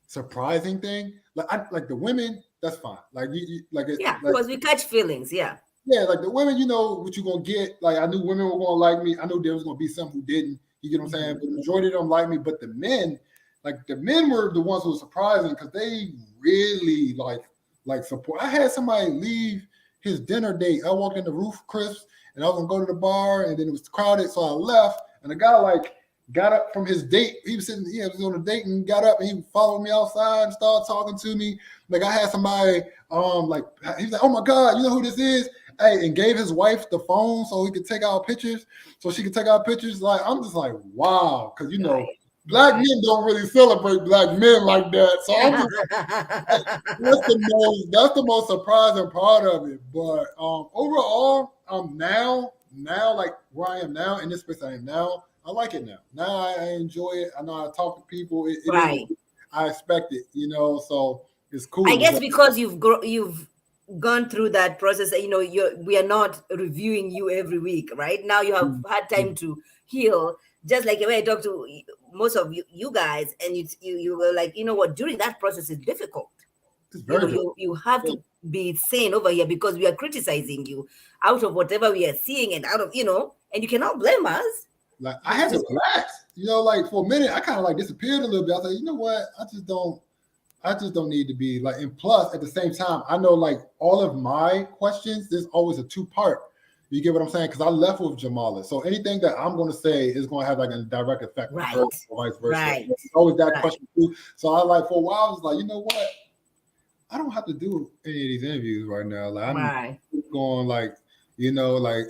surprising thing. Like the women, that's fine. Like you like it Yeah, like because we catch feelings. Yeah. yeah, like the women, you know what you're gonna get. Like I knew women were gonna like me. I knew there was gonna be some who didn't. You get what I'm saying? But the majority of them like me. But the men, like the men were the ones who were surprising because they really like support. I had somebody leave his dinner date. I walked in the Roof Crisp and I was gonna go to the bar and then it was crowded, so I left. And the guy like got up from his date. He was sitting, was on a date and got up and he followed me outside and started talking to me. Like I had somebody like he was like, oh my God, you know who this is? Hey, and gave his wife the phone so he could take out pictures, so she could take out pictures. Like I'm just like, wow, because you know, black men don't really celebrate black men like that. So I'm just that's the most surprising part of it. But overall, now like where I am now in this space I am now, I like it now. Now I enjoy it. I know how to talk to people. It Right. is I expect it, you know. So it's cool. I guess because you've gone through that process, you know, we are not reviewing you every week, right? Now you have had time to heal. Just like when I talk to most of you guys, and you were like, you know what, during that process is difficult. It's You know, very good. you have to be sane over here because we are criticizing you out of whatever we are seeing and out of, you know, and you cannot blame us. Like I had to relax, you know, like for a minute, I kind of like disappeared a little bit. I was like, you know what? I just don't need to be like, and plus at the same time, I know like all of my questions, there's always a two-part. You get what I'm saying? Because I left with Jamala. So anything that I'm going to say is going to have like a direct effect on her or vice versa. Right. It's always that question too. So I like for a while, I was like, you know what? I don't have to do any of these interviews right now. Like I'm going like, you know, like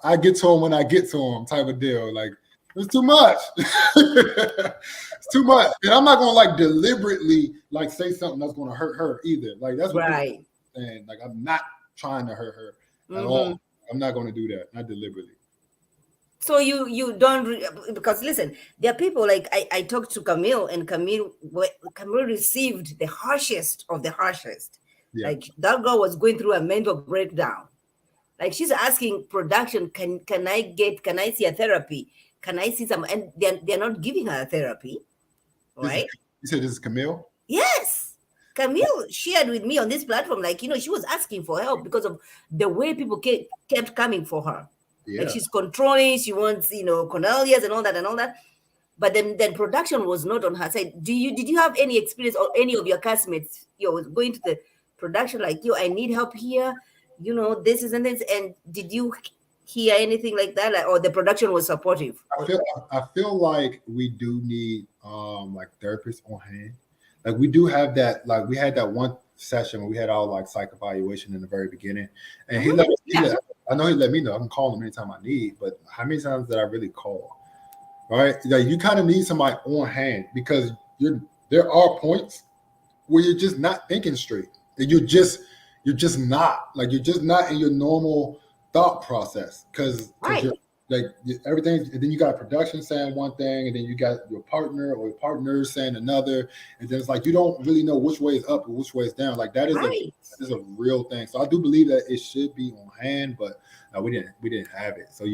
I get to them when I get to them type of deal. Like it's too much. It's too much. And I'm not gonna like deliberately like say something that's gonna hurt her either. Like that's what I'm saying. Like I'm not trying to hurt her at all. I'm not gonna do that, not deliberately. So you don't because listen, there are people like I talked to Camille, and Camille received the harshest of the harshest. Yeah. Like that girl was going through a mental breakdown. Like she's asking production, can I see a therapy? Can I see some? And they're not giving her a therapy, right? You said this is Camille? Yes. Camille shared with me on this platform, like, you know, she was asking for help because of the way people kept coming for her. Yeah. Like she's controlling, she wants, you know, Cornelius and all that. But then production was not on her side. Did you have any experience or any of your castmates, going to the production like, I need help here, you know, this is and this, and did you hear anything like that, like, or the production was supportive? I feel like we do need like therapists on hand. Like we do have that. Like we had that one session where we had our like psych evaluation in the very beginning, and I know he let me know I can call him anytime I need. But how many times did I really call? Right? Like you kind of need somebody on hand because there are points where you're just not thinking straight. And you're just not in your normal thought process because you're like everything, and then you got production saying one thing, and then you got your partner or your partners saying another, and then it's like you don't really know which way is up or which way is down. Like that is a real thing. So I do believe that it should be on hand, but we didn't have it. So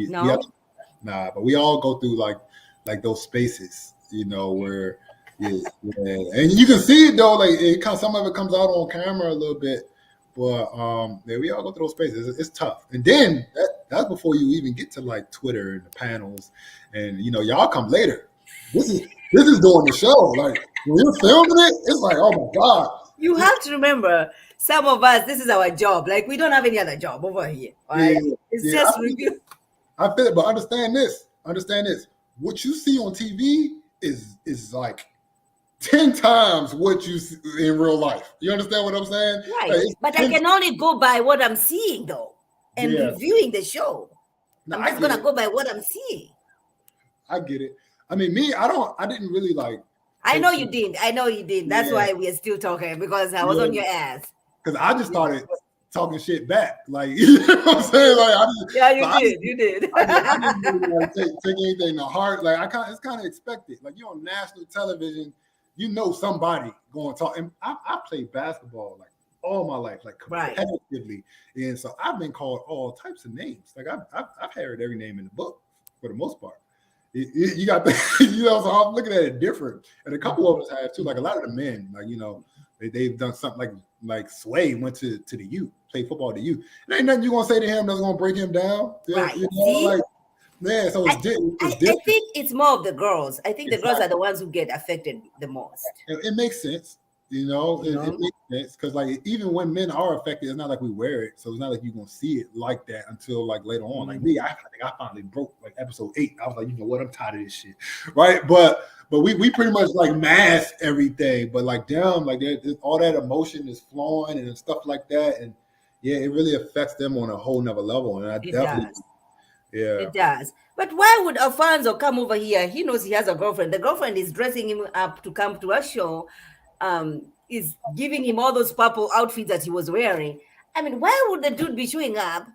but we all go through like those spaces, you know, where and you can see it though, like some of it comes out on camera a little bit. But we all go through those spaces. It's tough, and then that's before you even get to like Twitter and the panels, and you know y'all come later. This is doing the show. Like when you're filming it, it's like, oh my God. You have to remember, some of us, this is our job. Like we don't have any other job over here. Right? It's just review. I feel it, but understand this. What you see on TV is like 10 times what you see in real life. You understand what I'm saying? Right. Like, but I can only go by what I'm seeing though, and reviewing the show. I'm just gonna go by what I'm seeing. I get it. I mean, me, I didn't really like I take know you some. did. I know you did. That's Yeah, why we are still talking because I was yeah. on your ass. Because I just Yeah, started talking shit back. Like, you know what I'm saying? Like, yeah, so you did. You did. I didn't really like take anything to heart. Like, it's kind of expected. Like, you're on national television, you know somebody going to talk. And I played basketball like all my life, like Right. competitively, and so I've been called all types of names. Like, I've heard every name in the book for the most part. You got the, so I'm looking at it different, and a couple of us have too. Like a lot of the men, like they've done something like Sway went to the U, played football to U. There ain't nothing you gonna say to him that's gonna break him down. Yeah, Right. See, like man. So I, it's I different. think it's more of the girls. I think the girls are Exactly. the ones who get affected the most. It makes sense. You It know. makes sense because like even when men are affected, it's not like we wear it, so it's not like you're gonna see it like that until like later on. Like me, I think I finally broke like episode 8. I was like, you know what, I'm tired of this shit, right? But we pretty much like mask everything, but like damn, like all that emotion is flowing and stuff like that, and yeah, it really affects them on a whole nother level, and I It definitely does. yeah. It does. But why would Alfonso come over here? He knows he has a girlfriend. The girlfriend is dressing him up to come to a show, is giving him all those purple outfits that he was wearing. I mean, why would the dude be showing up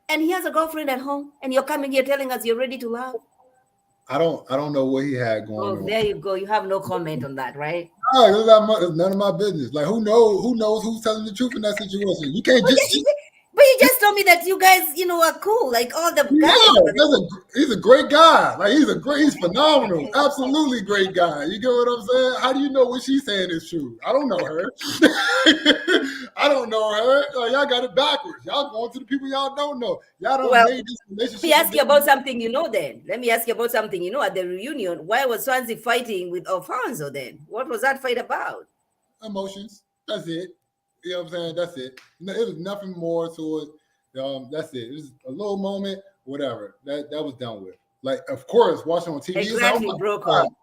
and he has a girlfriend at home and you're coming here telling us you're ready to love? I don't know what he had going Oh, on. there you go. You have no comment on that, right? It's none of my business. Like who knows who's telling the truth in that situation. You can't But just you just told me that you guys, are cool, like all the guys yeah, over there. he's a great guy. Like he's phenomenal. Absolutely great guy. You get what I'm saying? How do you know what she's saying is true? I don't know her. I don't know her. Like, y'all got it backwards. Y'all going to the people y'all don't know. Y'all don't Well, made this let me relationship ask with you about something you know then. Let me ask you about something you know at the reunion. Why was Swansea fighting with Alfonso then? What was that fight about? emotions. That's it. You know what I'm saying? That's it. It was nothing more to it. That's it. It was a little moment, whatever. That was done with. Like, of course, watching on TV, it's like, oh Exactly, my broke God. up.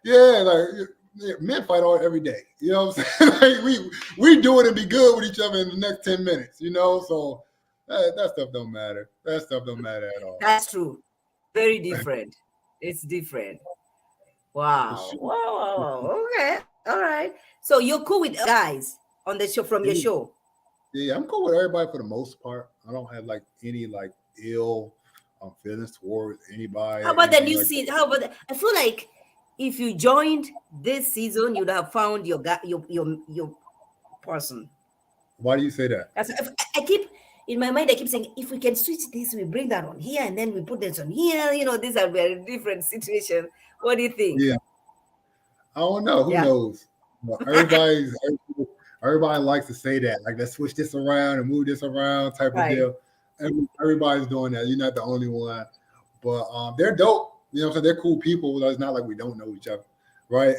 Yeah, like yeah, men fight all every day. You know what I'm saying? Like we do it and be good with each other in the next 10 minutes, So that stuff don't matter. That stuff don't matter at all. That's true. Very different. It's different. For Wow. sure. Wow, wow, wow. Okay. All right. So you're cool with guys on the show from your Yeah, show. yeah, I'm cool with everybody for the most part. I don't have like any like ill feelings towards anybody How or about the anything new like that. season? How about I feel like if you joined this season, you'd have found your guy, your person. Why do you say that? I keep in my mind. I keep saying if we can switch this, we bring that on here, and then we put this on here. These are very different situations. What do you think? Yeah, I don't know. Who Yeah. knows? But everybody likes to say that. Like, let's switch this around and move this around type of Right. deal. Everybody's doing that. You're not the only one. But they're dope. You know what I'm saying? They're cool people. It's not like we don't know each other. Right?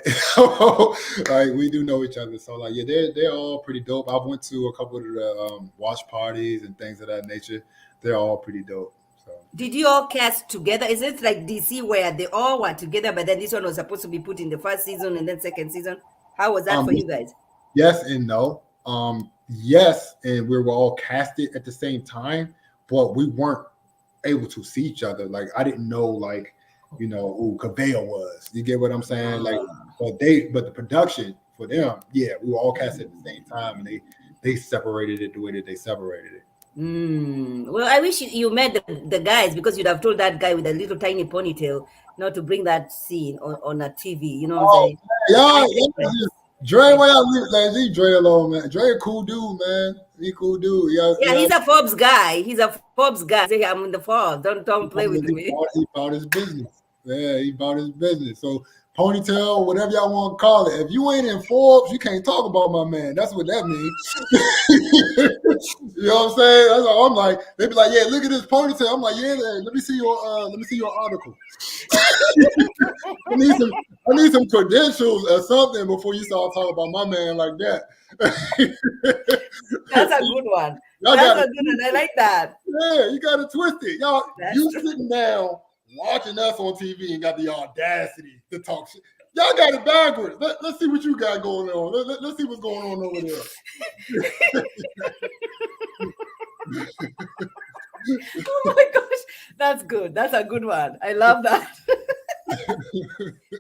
Like we do know each other. So like yeah, they're all pretty dope. I went to a couple of the watch parties and things of that nature. They're all pretty dope. So Did you all cast together? Is it like DC where they all were together, but then this one was supposed to be put in the first season and then second season? How was that for you guys? yes and no. Yes, and we were all casted at the same time, but we weren't able to see each other. Like I didn't know who Cavell was. You get what I'm saying? Like but the production for them, yeah, we were all casted at the same time and they separated it the way that they separated it. Well, I wish you met the guys because you'd have told that guy with a little tiny ponytail not to bring that scene on a TV. You know what I'm Oh saying? yeah, I yeah. digress. Dre, why y'all leave like leave Dre alone, man? Dre a cool dude, man. He cool dude. Yeah, Yeah, yeah. he's a Forbes guy. He's a Forbes guy. Say I'm in the Forbes. Don't play with me. He bought his business. Yeah, he bought his business. So ponytail, whatever y'all want to call it. If you ain't in Forbes, you can't talk about my man. That's what that means. You know what I'm saying? That's all I'm like. They be like, yeah, look at this ponytail. I'm like, yeah, let me see your article. I need some credentials or something before you start talking about my man like that. That's a good one. Y'all That's got a it. good one. I like that. Yeah, you got to twist it. Y'all, That's you true. sitting down watching us on TV and got the audacity to talk shit. Y'all got it backwards. Let's see what you got going on. Let's see what's going on over there. Oh my gosh, that's good. That's a good one. I love that.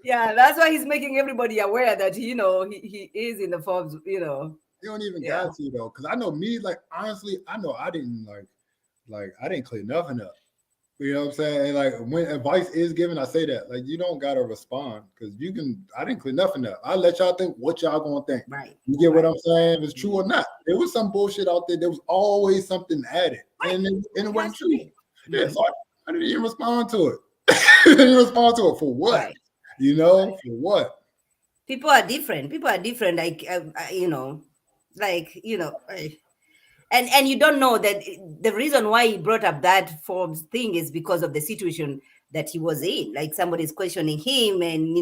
Yeah, that's why he's making everybody aware that he is in the forms. You don't even Yeah, got to though, because I know me. Like honestly, I know I didn't like I didn't clear nothing up. You know what I'm saying? And like when advice is given, I say that. Like you don't gotta respond because you can. I didn't clear nothing up. I let y'all think what y'all gonna think. right, You get what right. I'm saying? If it's true or Mhm. not. There was some bullshit out there. There was always something added, Right, and it wasn't that's true. right. Yeah, Mhm. so I didn't even respond to it. I didn't respond to it for what? Right, You know, right. for what? People are different. People are different. Like, and you don't know that the reason why he brought up that Forbes thing is because of the situation that he was in. Like somebody's questioning him, and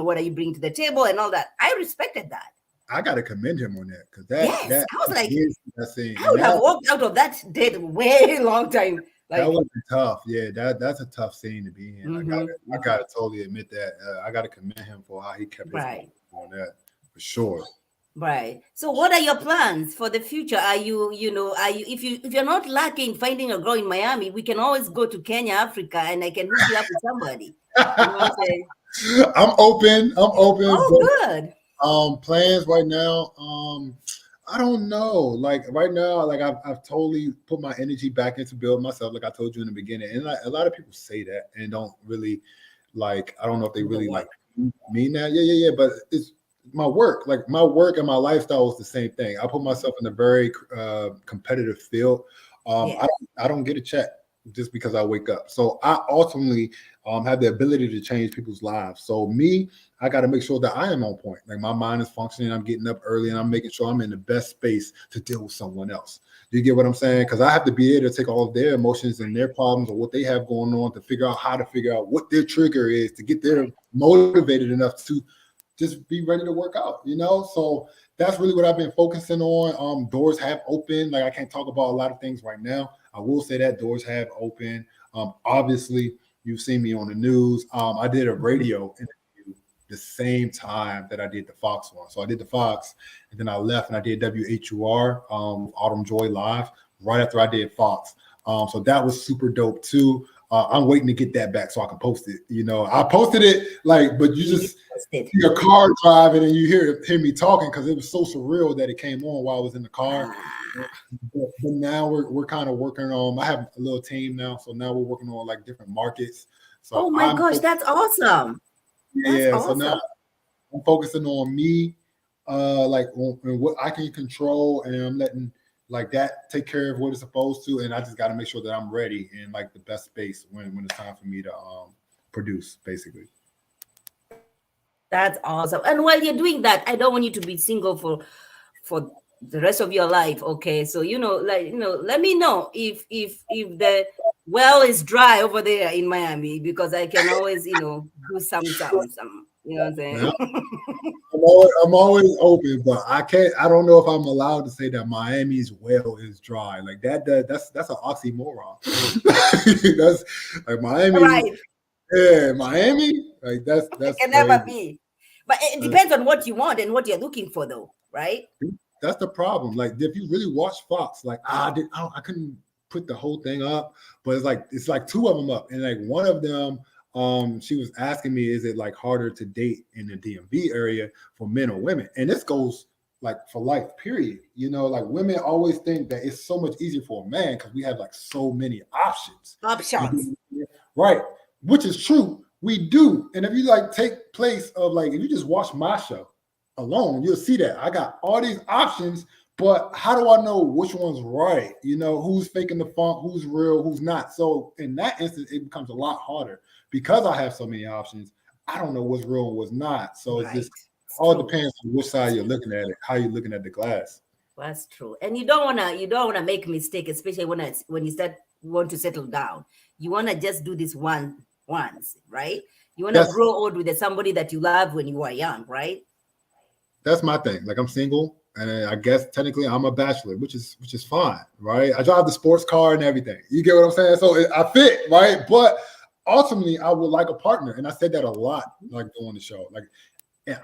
what are you bringing to the table and all that. I respected that. I gotta commend him on that because Yes, that I was like, is that scene, I and would have walked out of that date way long time. that Like, was tough. Yeah, that's a tough scene to be in. I hmm gotta totally admit that. I gotta commend him for how he kept his right. mouth on that for sure. Right. So what are your plans for the future? If you're not lucky in finding a girl in Miami, we can always go to Kenya, Africa, and I can hook you up with somebody. You know what I'm saying? I'm open. I'm open, Oh, but good. plans right now. I don't know. Like right now, like I've totally put my energy back into building myself. Like I told you in the beginning, and like, a lot of people say that and don't really like. I don't know if they Do the really like work. mean that. Yeah. But it's my work. Like my work and my lifestyle is the same thing. I put myself in a very competitive field. Yeah. I don't get a check just because I wake up. So I ultimately have the ability to change people's lives. So me, I got to make sure that I am on point. Like my mind is functioning. I'm getting up early and I'm making sure I'm in the best space to deal with someone else. Do you get what I'm saying? Because I have to be able to take all of their emotions and their problems or what they have going on to figure out how to figure out what their trigger is to get them Right. motivated enough to just be ready to work out, you know? So that's really what I've been focusing on. Doors have opened. Like I can't talk about a lot of things right now. I will say that doors have opened. Obviously, you've seen me on the news. I did a Mhm. radio interview the same time that I did the Fox one. So I did the Fox, and then I left and I did WHUR, Autumn Joy Live, right after I did Fox. So that was super dope too. I'm waiting to get that back so I can post it. You know, I posted it like, but you You need just to post it. see a car driving and you hear me talking because it was so surreal that it came on while I was in the car. Ah. But now we're kind of working on. I have a little team now, so now we're working on like different markets. So Oh my I'm gosh, that's awesome. That's yeah. So now awesome. I'm focusing on me, like on what I can control, and I'm letting like that take care of what it's supposed to, and I just got to make sure that I'm ready in like the best space when it's time for me to produce, basically. That's awesome. And while you're doing that, I don't want you to be single for the rest of your life. Okay. So, let me know if the well is dry over there in Miami, because I can always, do some, you know what I'm saying? Now, I'm always open, but I can't. I don't know if I'm allowed to say that Miami's well is dry. Like that's an oxymoron. That's like Miami. Right. Yeah, Miami. Like It that's can never crazy. be. But it Uh, depends on what you want and what you're looking for, though, right? That's the problem. Like if you really watch Fox, like I couldn't put the whole thing up, but it's like two of them up, and like one of them, she was asking me, is it like harder to date in the DMV area for men or women? And this goes like for life, period. You know, like women always think that it's so much easier for a man because we have like so many options. Options. Right, which is true. We do. And if you like take place of like if you just watch my show alone, you'll see that I got all these options, but how do I know which one's right? You know, who's faking the funk, who's real, who's not. So in that instance, it becomes a lot harder because I have so many options. I don't know what's real and what's not. So it's just Right. It's all true. depends on which side It's you're true. looking at it, how you're looking at the glass. That's true. And you don't wanna make mistake, especially when you want to settle down. You wanna just do this once, right? You wanna That's grow old with somebody that you loved when you were young, right? that's my thing. Like I'm single, and I guess technically I'm a bachelor, which is fine, right? I drive the sports car and everything. You get what I'm saying? So I fit, right? But ultimately, I would like a partner, and I said that a lot, like doing the show. Like, and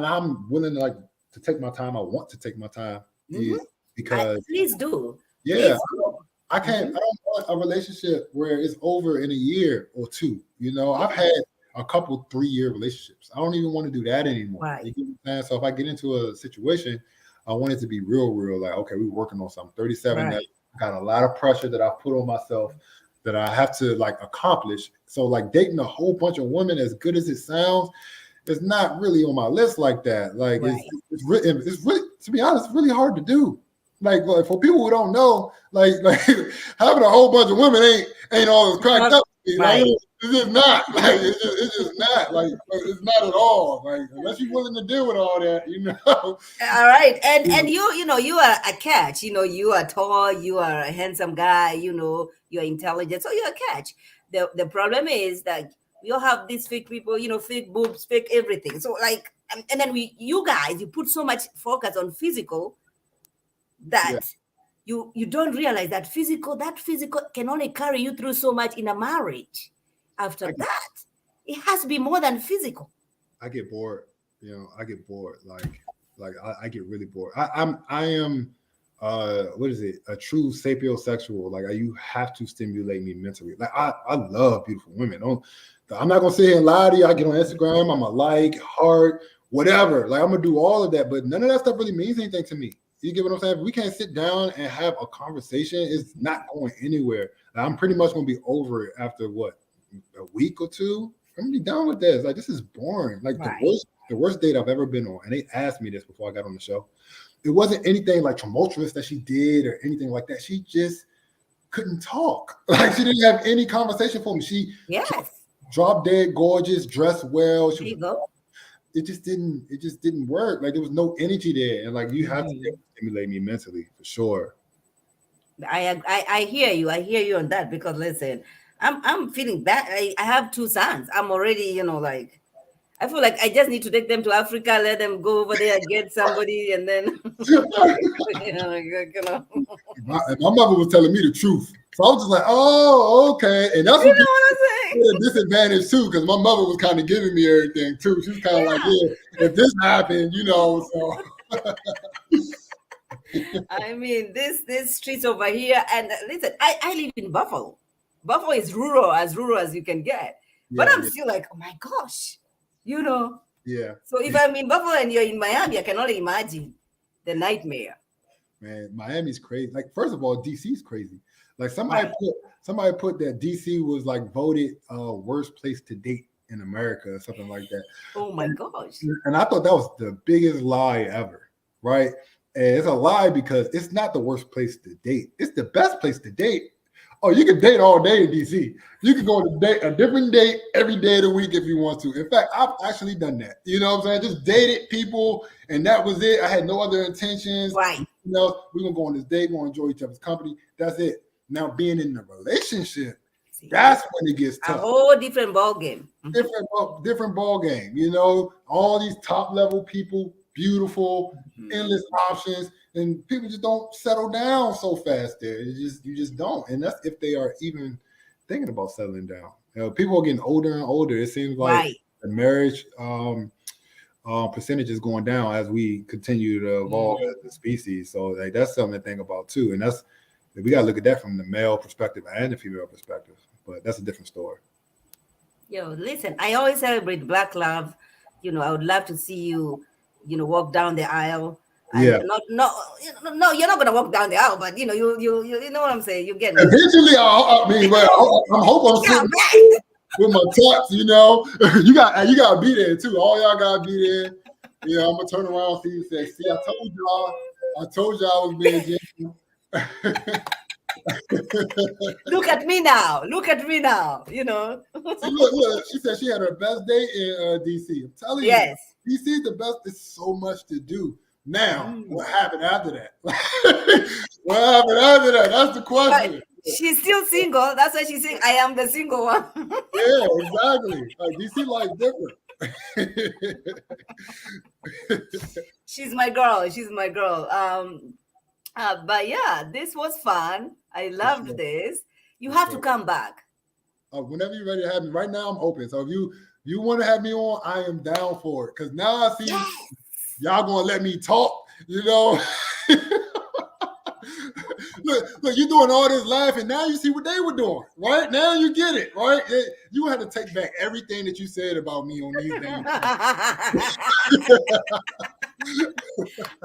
I'm willing to like to take my time. I want to take my time Mm-hmm. because Please do. yeah, Please do. I can't. I don't want a relationship where it's over in a year or two. You know, I've had a couple 3-year relationships. I don't even want to do that anymore. Right. You get what I'm saying? So if I get into a situation, I want it to be real, real. Like, okay, we're working on something. 37. That Right. got a lot of pressure that I've put on myself that I have to like accomplish. So like dating a whole bunch of women, as good as it sounds, it's not really on my list like that. Like Right. it's really, to be honest, it's really hard to do. Like for people who don't know, like having a whole bunch of women ain't all it's cracked up. Like Right. it's just not. Like it's just not. Like it's not at all. Like unless you're willing to deal with all that, you know. All right. And you know, you are a catch. You know, you are tall, you are a handsome guy, you know, you're intelligent. So you're a catch. The problem is that we all have these fake people, you know, fake boobs, fake everything. So like and then you guys, you put so much focus on physical Yeah, that you don't realize that physical can only carry you through so much in a marriage. After I get, that, it has to be more than physical. I get bored. You know, I get bored. Like I get really bored. I am what is it? A true sapiosexual. Like you have to stimulate me mentally. Like I love beautiful women. I'm not gonna sit here and lie to you. I get on Instagram, I'm a like, heart, whatever. Like I'm gonna do all of that, but none of that stuff really means anything to me. You get what I'm saying? If we can't sit down and have a conversation, it's not going anywhere. Like, I'm pretty much gonna be over it after what, a week or two. I'm gonna be done with this. Like this is boring. Like Right. the worst date I've ever been on, and they asked me this before I got on the show. It wasn't anything like tumultuous that she did or anything like that. She just couldn't talk. Like she didn't have any conversation for me. She Yes. drop dead gorgeous, dressed well. There you go. It just didn't work. Like there was no energy there. And like you have to Mhm. stimulate me mentally for sure. I hear you. I hear you on that because listen, I'm feeling bad. I have two sons. I'm already, you know, like I feel like I just need to take them to Africa, let them go over there, get somebody, and then you know, you know. My mother was telling me the truth. So I was just like, oh, okay. And that's You what know what I'm a disadvantage too, because my mother was kind of giving me everything too. She was kind of like, saying? yeah, if this happened, you know, so Yeah. I mean, this streets over here, and listen, I live in Buffalo. Buffalo is rural as you can get. But yeah, I'm yeah, still like, oh my gosh, you know. yeah. So if I'm in Buffalo and you're in Miami, I can only imagine the nightmare. Man, Miami's crazy. Like, first of all, DC's crazy. Like Right. somebody put that DC was like voted worst place to date in America or something like that. Oh my gosh. And I thought that was the biggest lie ever, right? And it's a lie because it's not the worst place to date. It's the best place to date. Oh, you can date all day in DC. You can go to date a different date every day of the week if you want to. In fact, I've actually done that. You know what I'm saying? Just dated people, and that was it. I had no other intentions. Right. You know, we're gonna go on this date, we're gonna enjoy each other's company. That's it. Now, being in a relationship, See, that's when it gets a tough. whole different ball game. Mhm. Different ball game. You know, all these top level people, beautiful, endless options, and people just don't settle down so fast. There, you just don't, and that's if they are even thinking about settling down. You know, people are getting older and older. It seems like Right. the marriage percentage is going down as we continue to evolve Mhm. as a species. So like that's something to think about too, and that's we got to look at that from the male perspective and the female perspective. But that's a different story. Yo, listen, I always celebrate Black love. You know, I would love to see you, you know, walk down the aisle. And Yeah. no, you're not gonna walk down the aisle, but you know, you know what I'm saying. You get me. Eventually, I mean, but I'm hoping I'm Yeah, sitting right. with my tux. You know, you gotta be there too. All y'all gotta be there. You know, I'm gonna turn around, see you, say, "See, I told y'all I was being gentle." Look at me now. Look at me now. You know. See, look. She said she had her best day in DC. I'm telling you, Yes. DC is the best. There's so much to do. Now, Mm. what happened after that? What happened after that? That's the But question. she's still single. That's why she's saying, "I am the single one." Yeah, exactly. Like DC life different. She's my girl. She's my girl. But yeah, this was fun. I For loved sure. this. You For have to sure. come back. Whenever you're ready to have me, right now I'm open. So if you want to have me on, I am down for it. Because now I see y'all gonna let me talk. You know, look, look, you're doing all this laughing. Now you see what they were doing, right? Now you get it, right? You had to take back everything that you said about me on these days.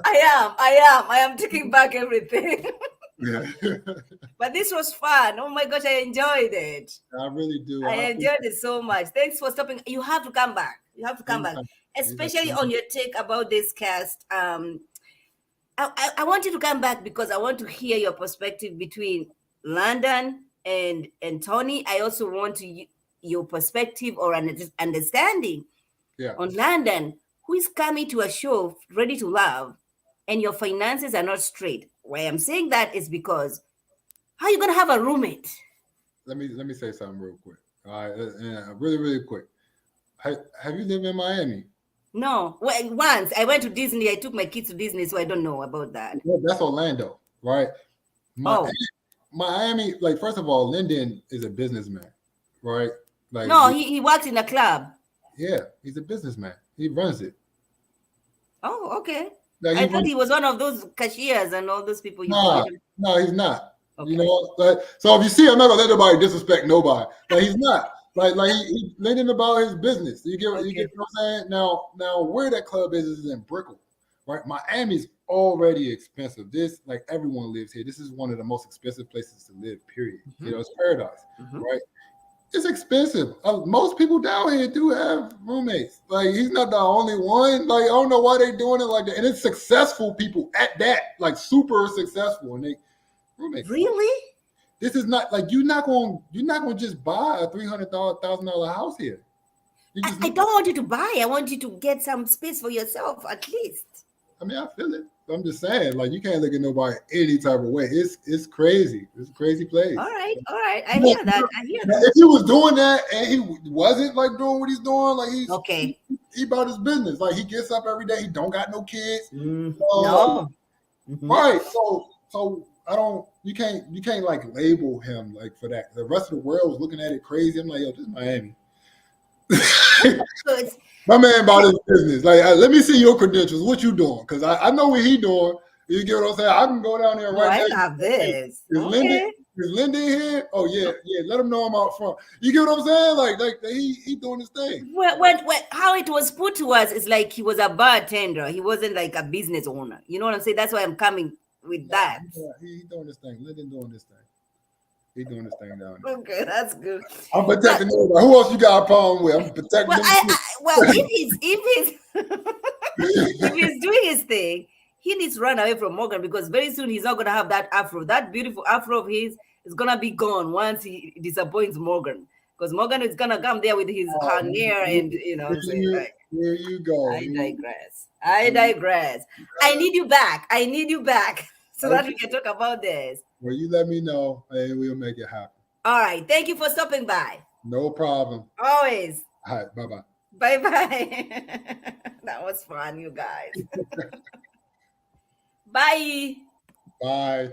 I am taking back everything. Yeah. But this was fun. Oh my gosh, I enjoyed it. I really do. I enjoyed it so much. Thanks for stopping. You have to come back. You have to come back, especially on your take about this cast. I want you to come back because I want to hear your perspective between London and Tony. I also want your perspective or understanding on London, who is coming to a show ready to love, and your finances are not straight. Why I'm saying that is because how are you gonna have a roommate? Let me say something real quick. All right, really quick. Have you lived in Miami? No. Well, once I went to Disney. I took my kids to Disney, so I don't know about that. Yeah, that's Orlando, right? Miami, like first of all, Lyndon is a businessman, right? Like no, he works in a club. Yeah, he's a businessman. He runs it. Oh, okay. Like I thought he was one of those cashiers and all those people. No, he's not. Okay. You know, like, so if you see, I'm not gonna let nobody disrespect nobody. Like he's not. Like he learning about his business. You get what I'm saying? Now where that club is in Brickell, right? Miami's already expensive. This, like, everyone lives here. This is one of the most expensive places to live, period. Mm-hmm. You know, it's paradise, right? It's expensive. Most people down here do have roommates. Like, he's not the only one. Like, I don't know why they're doing it like that. And it's successful people at that, like super successful, and they roommates. Really? This is not like you're not gonna just buy a $300,000 house here. I don't want you to buy. I want you to get some space for yourself, at least. I mean, I feel it. I'm just saying, like, you can't look at nobody any type of way. It's crazy. It's a crazy place. All right. I hear that. If he was doing that and he wasn't like doing what he's doing, like he about his business. Like, he gets up every day. He don't got no kids. No. Right. So I don't. You can't like label him like for that. The rest of the world was looking at it crazy. I'm like, yo, this is Miami. My man about his business. Like, let me see your credentials. What you doing? Because I know what he doing. You get what I'm saying? I can go down there right now. I love this. Is Lyndon here? Oh yeah. Let him know I'm out front. You get what I'm saying? Like he doing his thing. Well, how it was put to us is like he was a bartender. He wasn't like a business owner. You know what I'm saying? That's why I'm coming with that. Yeah, he doing his thing. Lyndon doing his thing. He doing his thing down there. Okay, that's good. I'm protecting everybody. Who else you got a problem with? I'm protecting. If he's doing his thing, he needs to run away from Morgan because very soon he's not gonna have that afro. That beautiful afro of his is gonna be gone once he disappoints Morgan. Because Morgan is gonna come there with his hair and Here you go. I digress. I need you back. So that we can talk about this. Well, you let me know, and we'll make it happen. All right. Thank you for stopping by. No problem. Always. All right. Bye-bye. Bye-bye. That was fun, you guys. Bye. Bye.